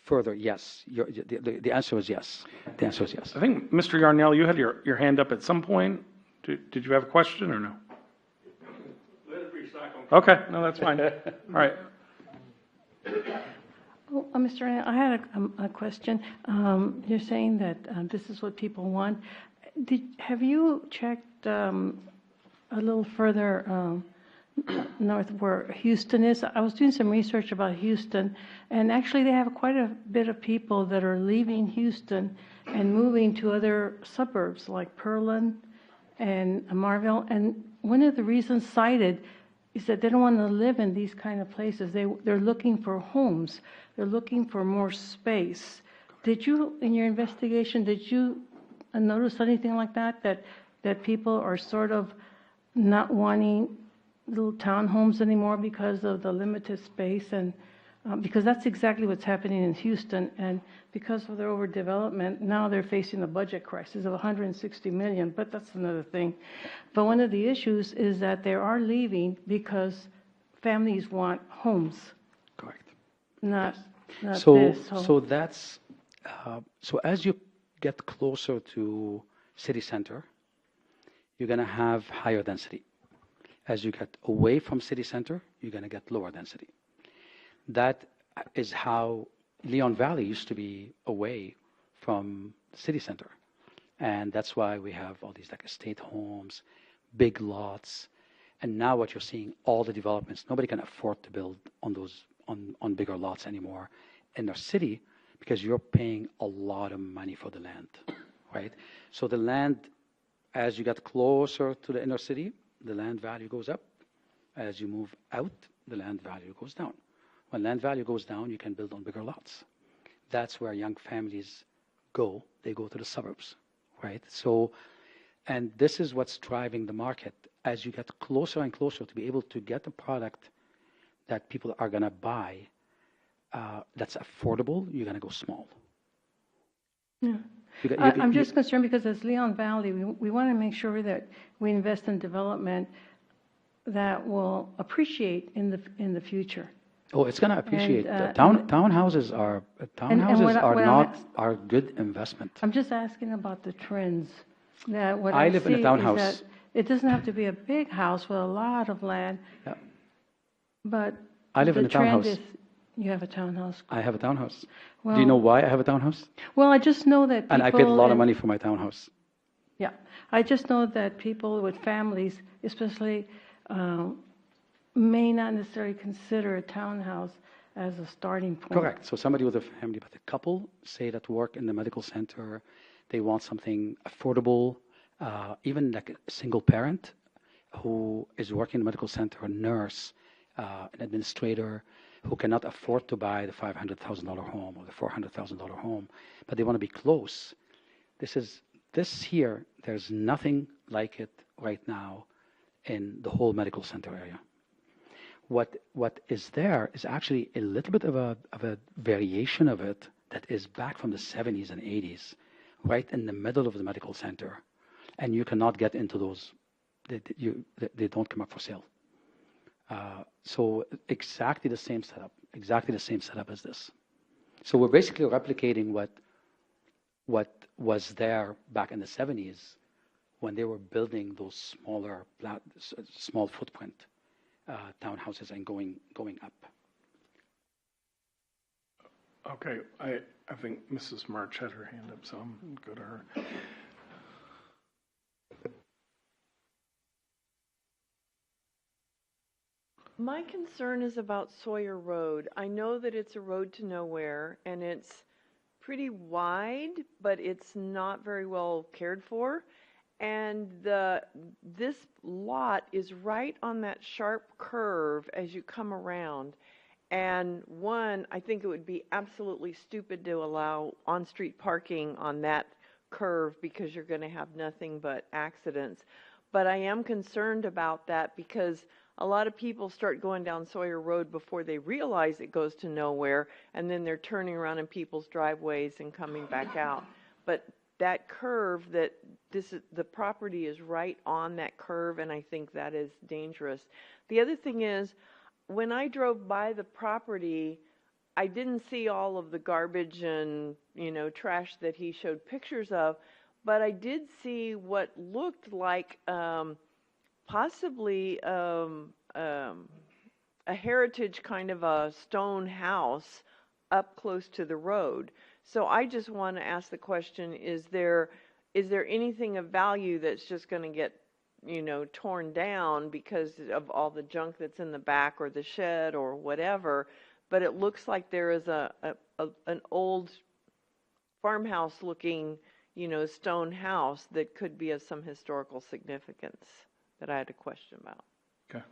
Further, yes. The answer is yes. The answer is yes. I think, Mr. Yarnell, you had your hand up at some point. Did you have a question or no? Okay, no, that's fine. All right. Oh, Mr. Arnett, I had a question. You're saying that this is what people want. Have you checked a little further north where Houston is? I was doing some research about Houston, and actually they have quite a bit of people that are leaving Houston and moving to other suburbs like Pearland and Marville. And one of the reasons cited is that they don't want to live in these kind of places. They're looking for homes. They're looking for more space. Did you, in your investigation, did you notice anything like that, that people are sort of not wanting little townhomes anymore because of the limited space? And because that's exactly what's happening in Houston. And because of their overdevelopment, now they're facing a budget crisis of $160 million, but that's another thing. But one of the issues is that they are leaving because families want homes, Correct. not So, this. so that's, so as you get closer to city center, you're going to have higher density. As you get away from city center, you're going to get lower density. That is how Leon Valley used to be away from the city center. And that's why we have all these like estate homes, big lots. And now what you're seeing, all the developments, nobody can afford to build on those, on bigger lots anymore in their city because you're paying a lot of money for the land, right? So the land, as you get closer to the inner city, the land value goes up. As you move out, the land value goes down. When land value goes down, you can build on bigger lots. That's where young families go. They go to the suburbs, right? So, and this is what's driving the market. As you get closer and closer to be able to get a product that people are going to buy that's affordable, you're going to go small. Yeah. I'm just concerned because as Leon Valley, we want to make sure that we invest in development that will appreciate in the future. Oh, it's going to appreciate. And, Townhouses are are good investment. I'm just asking about the trends. That what I live in a see townhouse. is that it doesn't have to be a big house with a lot of land. Yeah. But I live in a the trend townhouse. is you have a townhouse. I have a townhouse. Well, Do you know why I have a townhouse? Well, I just know that people And I paid a lot of money for my townhouse. Yeah, I just know that people with families, especially, may not necessarily consider a townhouse as a starting point. Correct. So somebody with a family, but a couple, say that work in the medical center, they want something affordable, even like a single parent who is working in the medical center, a nurse, an administrator who cannot afford to buy the $500,000 home or the $400,000 home, but they want to be close. This here, there's nothing like it right now in the whole medical center area. What is there is actually a little bit of a variation of it that is back from the 70s and 80s, right in the middle of the medical center, and you cannot get into those. They don't come up for sale. So exactly the same setup as this. So we're basically replicating what was there back in the 70s when they were building those small footprint townhouses and going up. Okay, I think Mrs. March had her hand up, so I'm go to her. My concern is about Sawyer Road. I know that it's a road to nowhere and it's pretty wide, but it's not very well cared for. And this lot is right on that sharp curve as you come around. And I think it would be absolutely stupid to allow on-street parking on that curve because you're going to have nothing but accidents. But I am concerned about that because a lot of people start going down Sawyer Road before they realize it goes to nowhere, and then they're turning around in people's driveways and coming back out. But that curve, the property is right on that curve, and I think that is dangerous. The other thing is, when I drove by the property, I didn't see all of the garbage and, trash that he showed pictures of, but I did see what looked like possibly a heritage kind of a stone house up close to the road. So I just want to ask the question, is there anything of value that's just going to get, torn down because of all the junk that's in the back or the shed or whatever? But it looks like there is an old farmhouse looking, stone house that could be of some historical significance that I had a question about. Okay.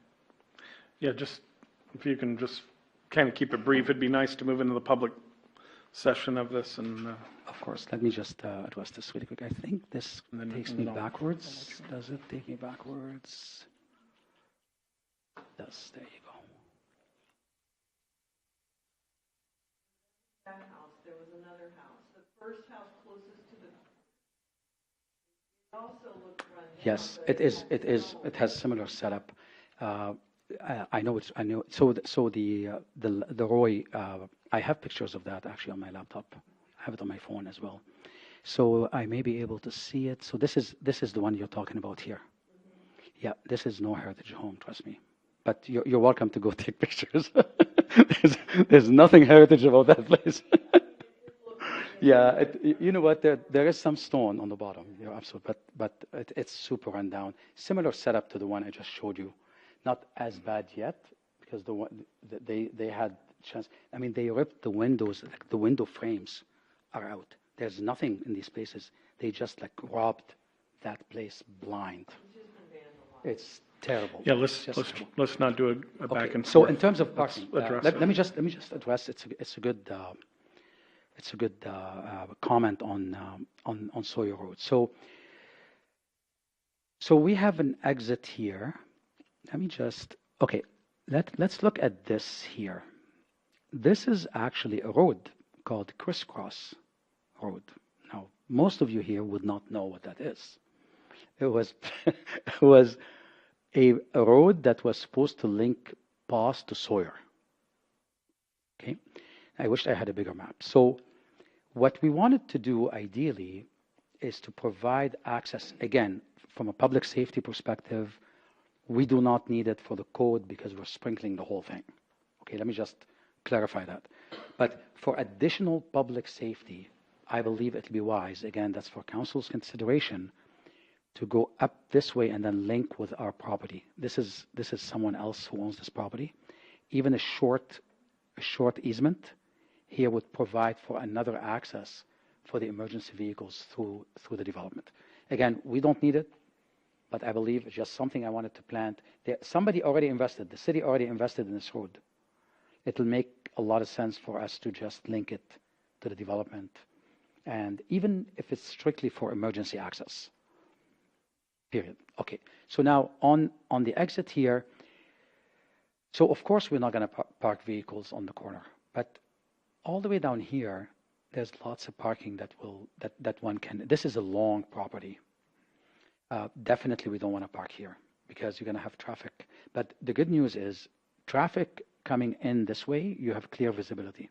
Yeah, just, if you can just kind of keep it brief, it'd be nice to move into the public session of this and, Of course, let me just address this really quick. I think this then- takes and me then I'll- backwards. Does it take me backwards? Yes, there you go. That house, there was another house. The first house closest to the, it also looked run down. Yes, but it is. It is. It has similar setup. I know it's. I know. So the Roy. I have pictures of that actually on my laptop. I have it on my phone as well. So I may be able to see it. So this is the one you're talking about here. Yeah, this is no heritage home. Trust me. But you're welcome to go take pictures. there's nothing heritage about that place. Yeah, you know what? There is some stone on the bottom. You're absolutely, but it's super run down. Similar setup to the one I just showed you. Not as bad yet because they had chance. I mean, they ripped the windows. Like the window frames are out. There's nothing in these places. They just like robbed that place blind. It's terrible. yeah, It's just terrible. let's not do a back Okay, and so forth. in terms of parking, address let it. me just address. It's a good comment on Sawyer Road. So we have an exit here. Let me just let's look at this here. This is actually a road called Crisscross Road. Now, most of you here would not know what that is. It was it was a road that was supposed to link Pass to Sawyer. Okay, I wish I had a bigger map. So what we wanted to do ideally is to provide access, again, from a public safety perspective. We do not need it for the code because we're sprinkling the whole thing. Okay, let me just clarify that. But for additional public safety, I believe it'll be wise, again, that's for council's consideration, to go up this way and then link with our property. This is someone else who owns this property. Even a short easement here would provide for another access for the emergency vehicles through the development. Again, we don't need it, but I believe it's just something I wanted to plant. Somebody already invested, the city already invested in this road. It'll make a lot of sense for us to just link it to the development. And even if it's strictly for emergency access, period. Okay, so now on the exit here, so of course we're not going to park vehicles on the corner, but all the way down here, there's lots of parking that one can. This is a long property. Definitely we don't want to park here because you're going to have traffic. But the good news is traffic coming in this way, you have clear visibility.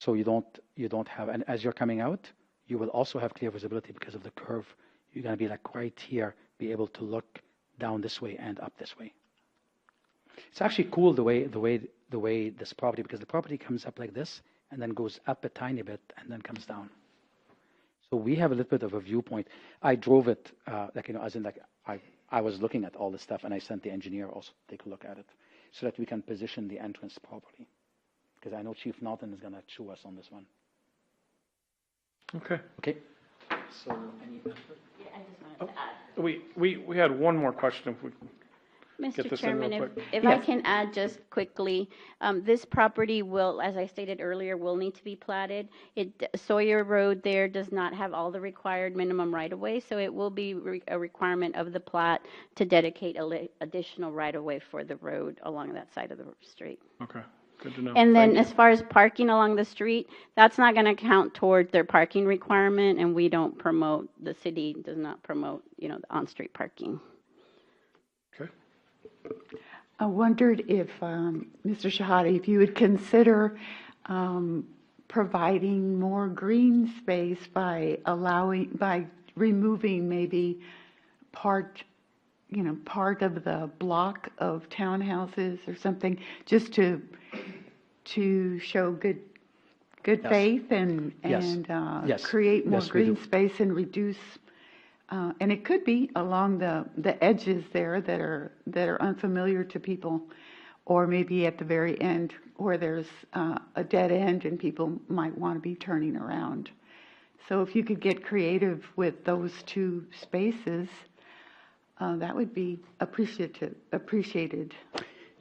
So you don't have, and as you're coming out, you will also have clear visibility because of the curve. You're going to be like right here, be able to look down this way and up this way. It's actually cool the way this property, because the property comes up like this and then goes up a tiny bit and then comes down. So we have a little bit of a viewpoint. I drove it, as in I was looking at all this stuff and I sent the engineer also to take a look at it so that we can position the entrance properly. Because I know Chief Naughton is going to chew us on this one. Okay. Okay. So any Yeah, I just wanted to add. We had one more question. If we get Mr. this in real Chairman, quick. if I can add just quickly, this property will, as I stated earlier, will need to be platted. Sawyer Road there does not have all the required minimum right-of-way, so it will be a requirement of the plat to dedicate additional right-of-way for the road along that side of the street. Okay. Good to know. And then Thank as far as parking along the street, that's not going to count toward their parking requirement, and we don't promote, the city does not promote, the on-street parking. you. Okay. I wondered if, Mr. Shahade, if you would consider providing more green space by removing maybe parked part of the block of townhouses or something, just to show good Yes. faith and Yes. Yes. create more Yes, we green do. space and reduce. And it could be along the edges there that are unfamiliar to people, or maybe at the very end where there's a dead end and people might want to be turning around. So if you could get creative with those two spaces, that would be appreciated.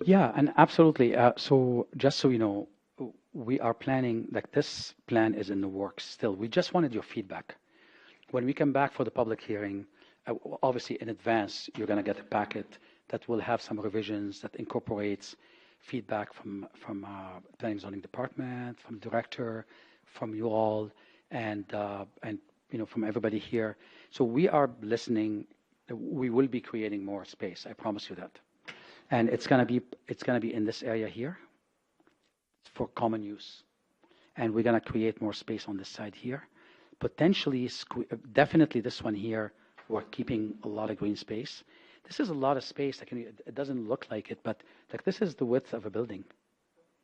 Yeah, and absolutely. So just so you know, we are planning, like this plan is in the works still. We just wanted your feedback. When we come back for the public hearing, obviously in advance, you're going to get a packet that will have some revisions that incorporates feedback from Planning and Zoning Department, from director, from you all, and from everybody here. So we are listening. We will be creating more space. I promise you that. And it's gonna be in this area here for common use, and we're gonna create more space on this side here. Potentially, definitely this one here, we're keeping a lot of green space. This is a lot of space. It doesn't look like it, but like this is the width of a building,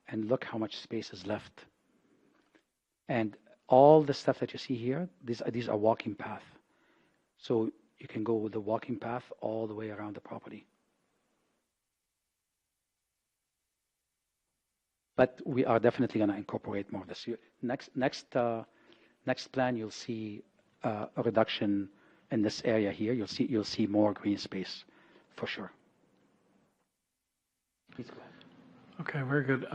and look how much space is left. And all the stuff that you see here, these are walking path. So you can go with the walking path all the way around the property. But we are definitely going to incorporate more of this. Next plan, you'll see a reduction in this area here. You'll see more green space, for sure. Please go ahead. Okay, very good.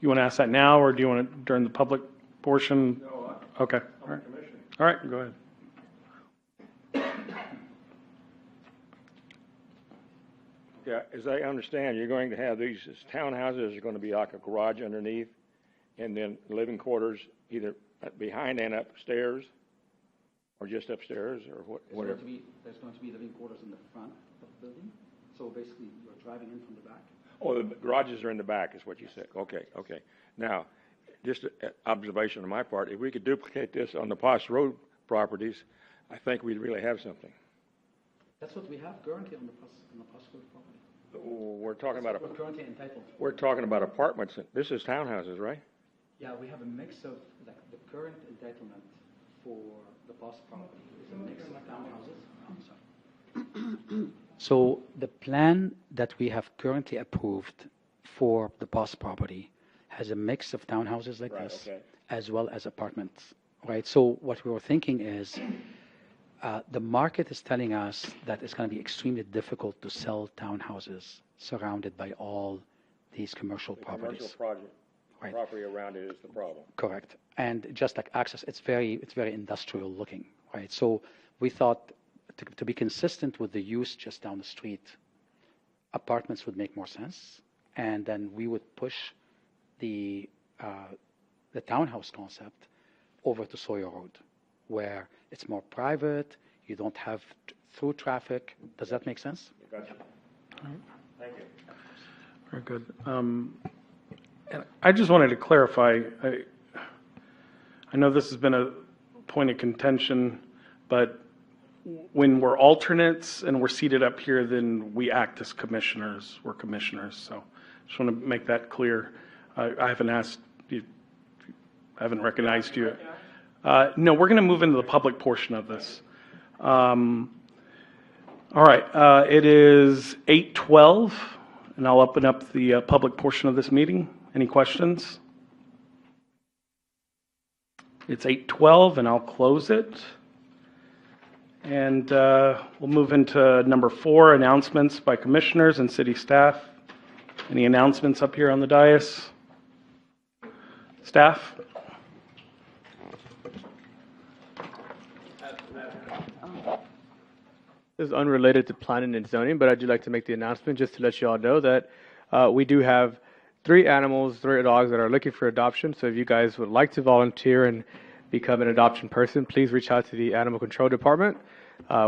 You want to ask that now, or do you want it during the public portion? No, Okay, all right. All right, go ahead. Yeah, as I understand, you're going to have these townhouses are going to be like a garage underneath, and then living quarters either behind and upstairs, or just upstairs, or whatever. There's going to be living quarters in the front of the building. So basically, you're driving in from the back. Oh, the garages are in the back, is what you said. Okay. Now, just an observation on my part, if we could duplicate this on the Post Road properties, I think we'd really have something. That's what we have currently on the Post Road property. We're talking about We're currently entitled. we're talking about apartments. This is townhouses, right? Yeah, we have a mix of like the current entitlement for the Post property is a mix of townhouses. So the plan that we have currently approved for the Post property has a mix of townhouses like this, Okay. as well as apartments, right? So what we were thinking is the market is telling us that it's going to be extremely difficult to sell townhouses surrounded by all these commercial properties. Commercial project, Right. property around it is the problem. Correct. And just like access, it's very industrial looking, right? So we thought to be consistent with the use just down the street, apartments would make more sense, and then we would push the townhouse concept over to Sawyer Road, where it's more private. You don't have through traffic. Does that make sense? Gotcha. Thank you. Very good. And I just wanted to clarify, I know this has been a point of contention, but when we're alternates and we're seated up here, then we act as commissioners. We're commissioners. So just want to make that clear. I haven't asked you, I haven't recognized you. No, we're going to move into the public portion of this. All right, it is 8:12, and I'll open up the public portion of this meeting. Any questions? It's 8:12, and I'll close it. And we'll move into number 4, announcements by commissioners and city staff. Any announcements up here on the dais? Staff? This is unrelated to planning and zoning, but I do like to make the announcement just to let you all know that we do have 3 dogs that are looking for adoption. So if you guys would like to volunteer and become an adoption person, please reach out to the Animal Control Department.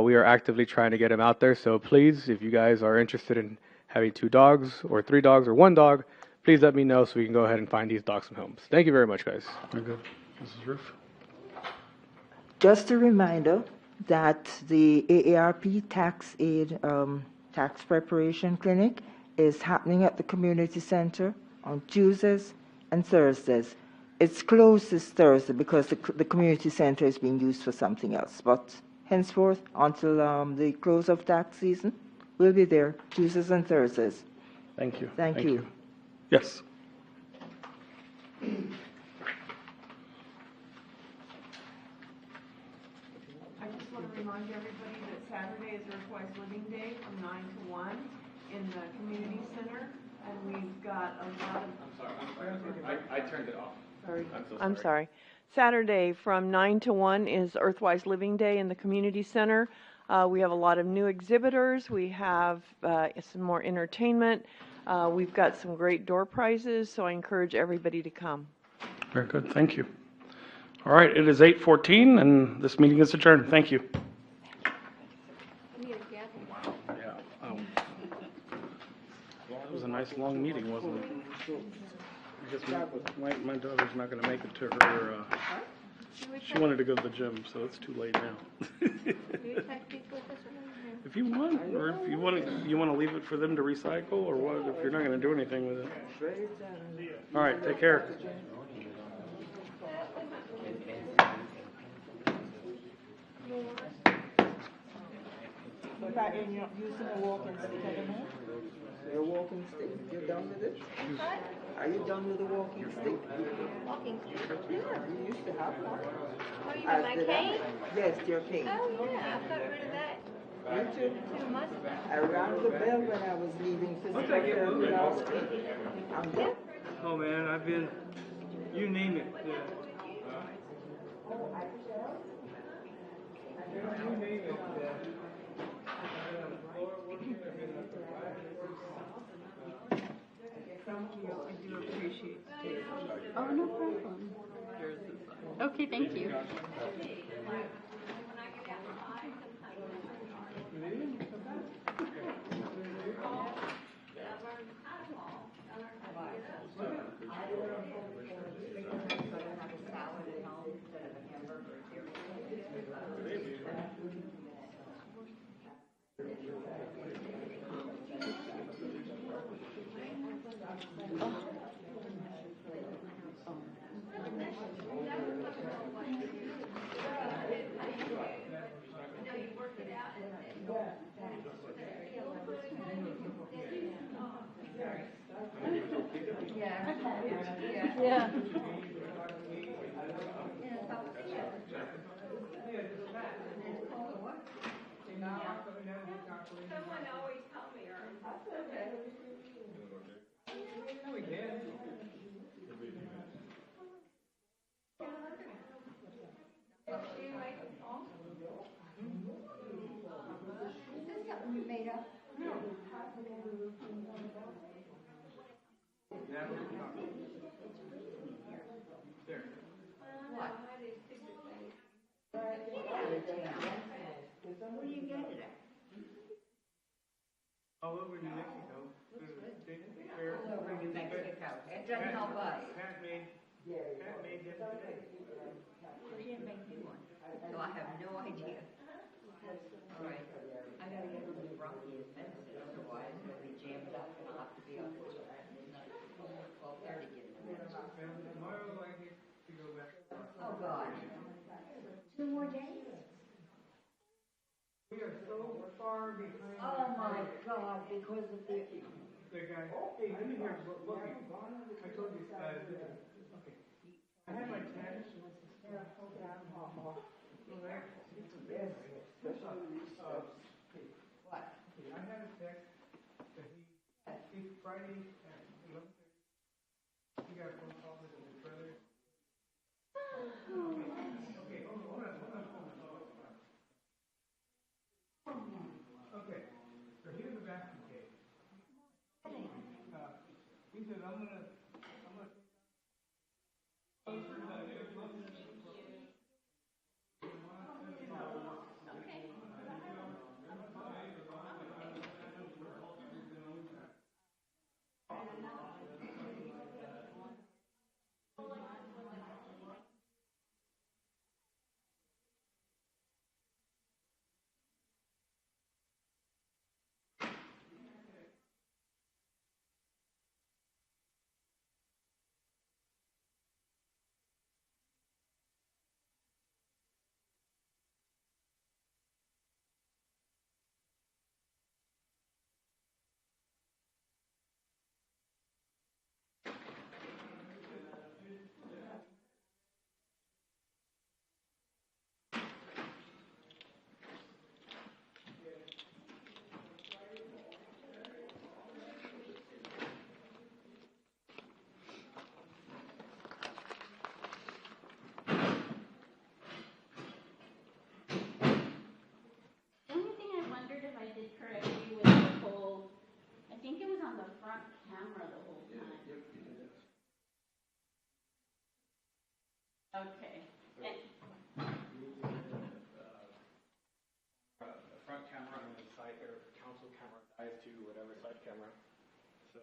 We are actively trying to get them out there. So please, if you guys are interested in having 2 dogs or 3 dogs or 1 dog, please let me know so we can go ahead and find these dogs some homes. Thank you very much, guys. Very good. Mrs. Roof? Just a reminder, that the AARP tax aid tax preparation clinic is happening at the community center on Tuesdays and Thursdays. It's closed this Thursday because the community center is being used for something else. But henceforth, until the close of tax season, we'll be there Tuesdays and Thursdays. Thank you. Thank you. Yes. I just want to remind everybody that Saturday is Earthwise Living Day from 9 to 1 in the community center, and we've got a lot of... I turned it off. Sorry. I'm so I'm sorry. Saturday from 9 to 1 is Earthwise Living Day in the community center. We have a lot of new exhibitors. We have some more entertainment. We've got some great door prizes, so I encourage everybody to come. Very good. Thank you. All right. It is 8:14, and this meeting is adjourned. Thank you. Yeah. That was a nice long meeting, wasn't it? I guess my daughter's not going to make it to her. She wanted to go to the gym, so it's too late now. If you want, or if you want to leave it for them to recycle, or what? If you're not going to do anything with it. All right. Take care. But I end up using a walking stick anymore? Your walking stick, you're done with it? Are you done with the walking stick? Walking stick? Yeah, you used to have one. Oh, you mean my cane? Yes, your cane. Oh, yeah, I've got rid of that. You too? 2 months ago. I rang the bell when I was leaving physical therapy last week. I'm good. Oh man, I've been, you name it. Thank you. I do appreciate it. Oh, no problem. Okay, thank you. Yeah. All over New Mexico. All over New Mexico. It doesn't help us. Pat made them today. She didn't make me one, so I have no idea. All right, I gotta get on the Rocky medicine, otherwise it'll be jammed up and I'll have to be on this 12:30 getting there. Tomorrow I get to go back. Oh, God. 2 more days? We are so far behind. Oh, my God, because of the... The guy, hey, let me hear, look, I told you, okay. I had my text. What? I had a text that he Friday at 11:30, he got a phone call with his brother. Okay, hold on. Okay, so here's the basket case. He said, I'm gonna Okay. Front camera and then side or council camera dies to whatever side camera. So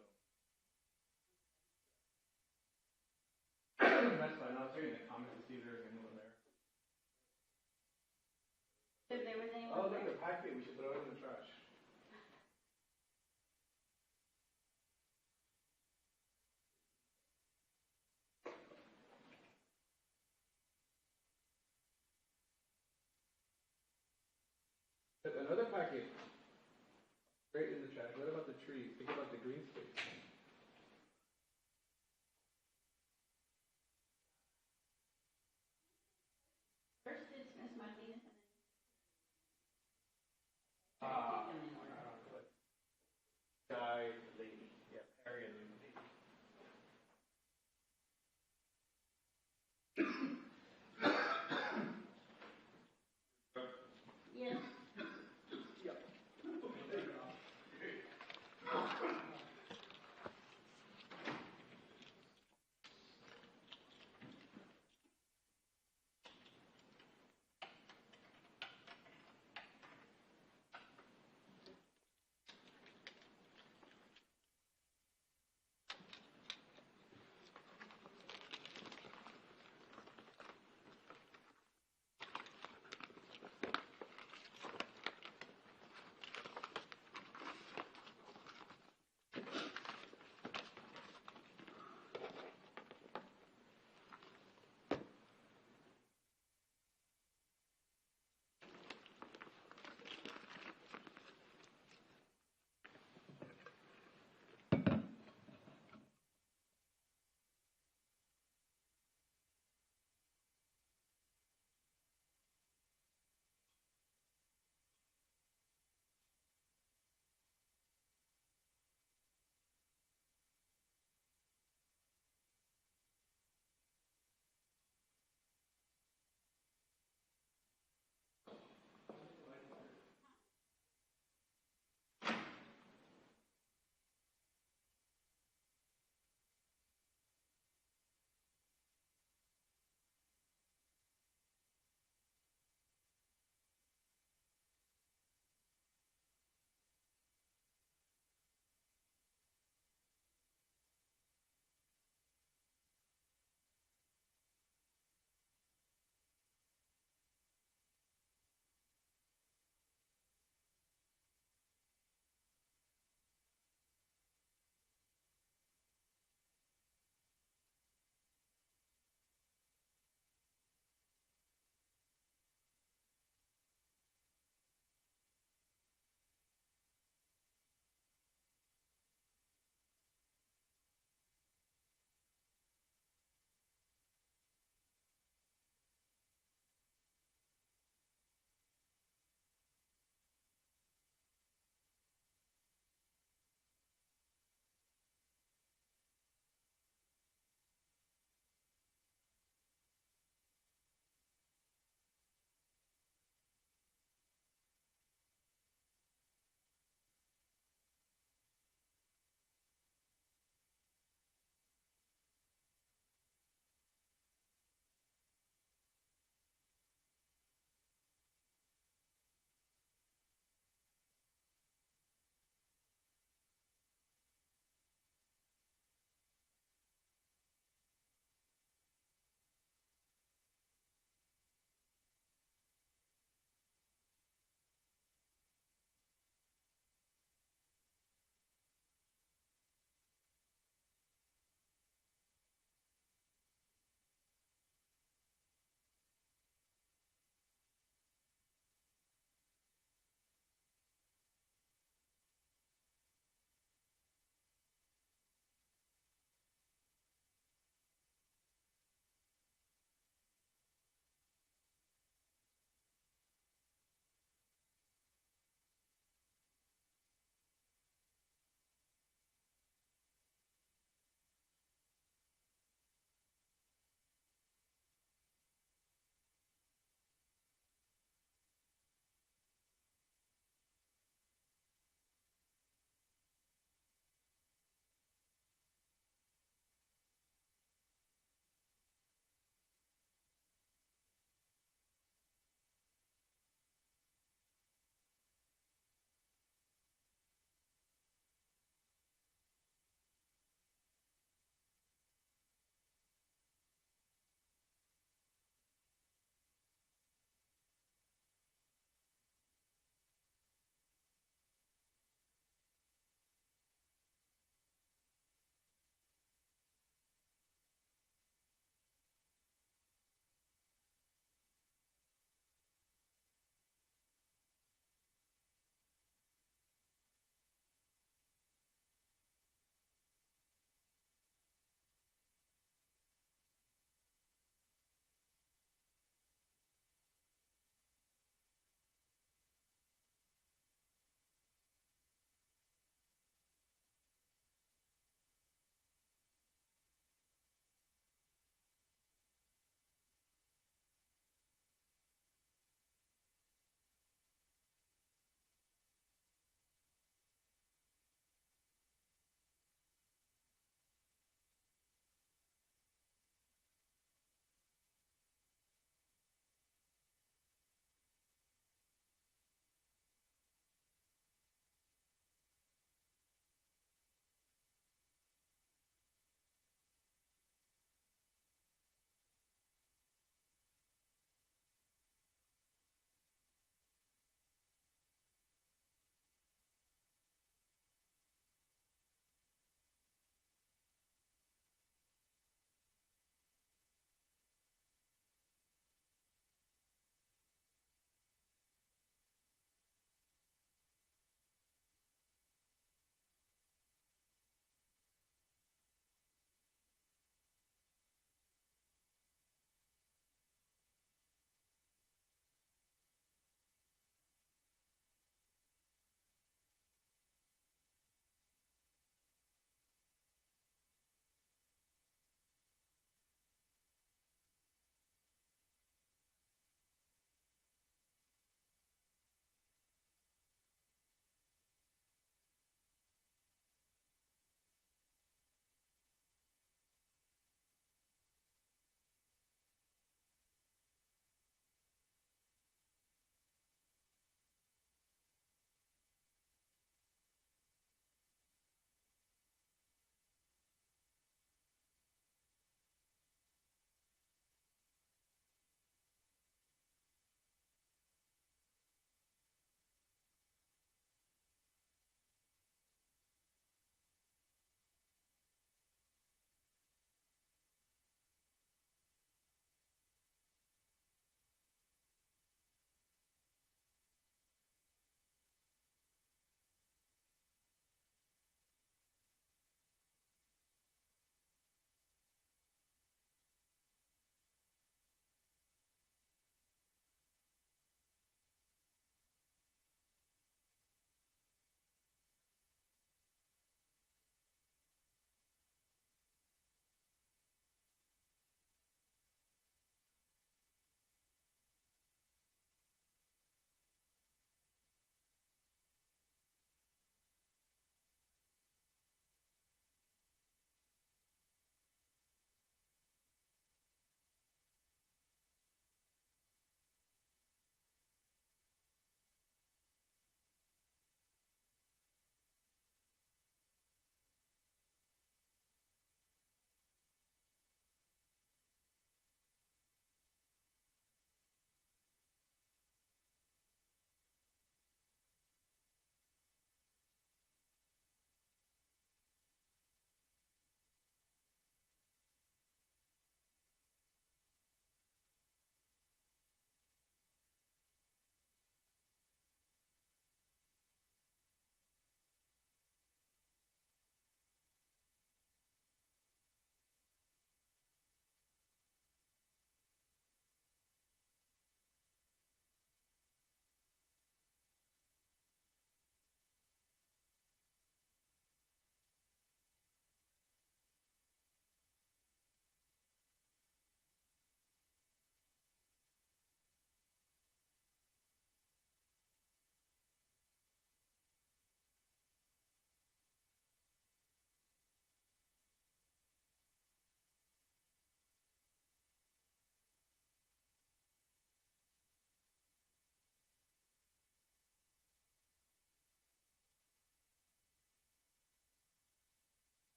that's fine. I'll tell you in the comments to see if there's anyone there. If there was anyone. Oh, look at the packet. We should throw it in the trash. Another packet. Right in the trash. What about the trees? Think about the green space.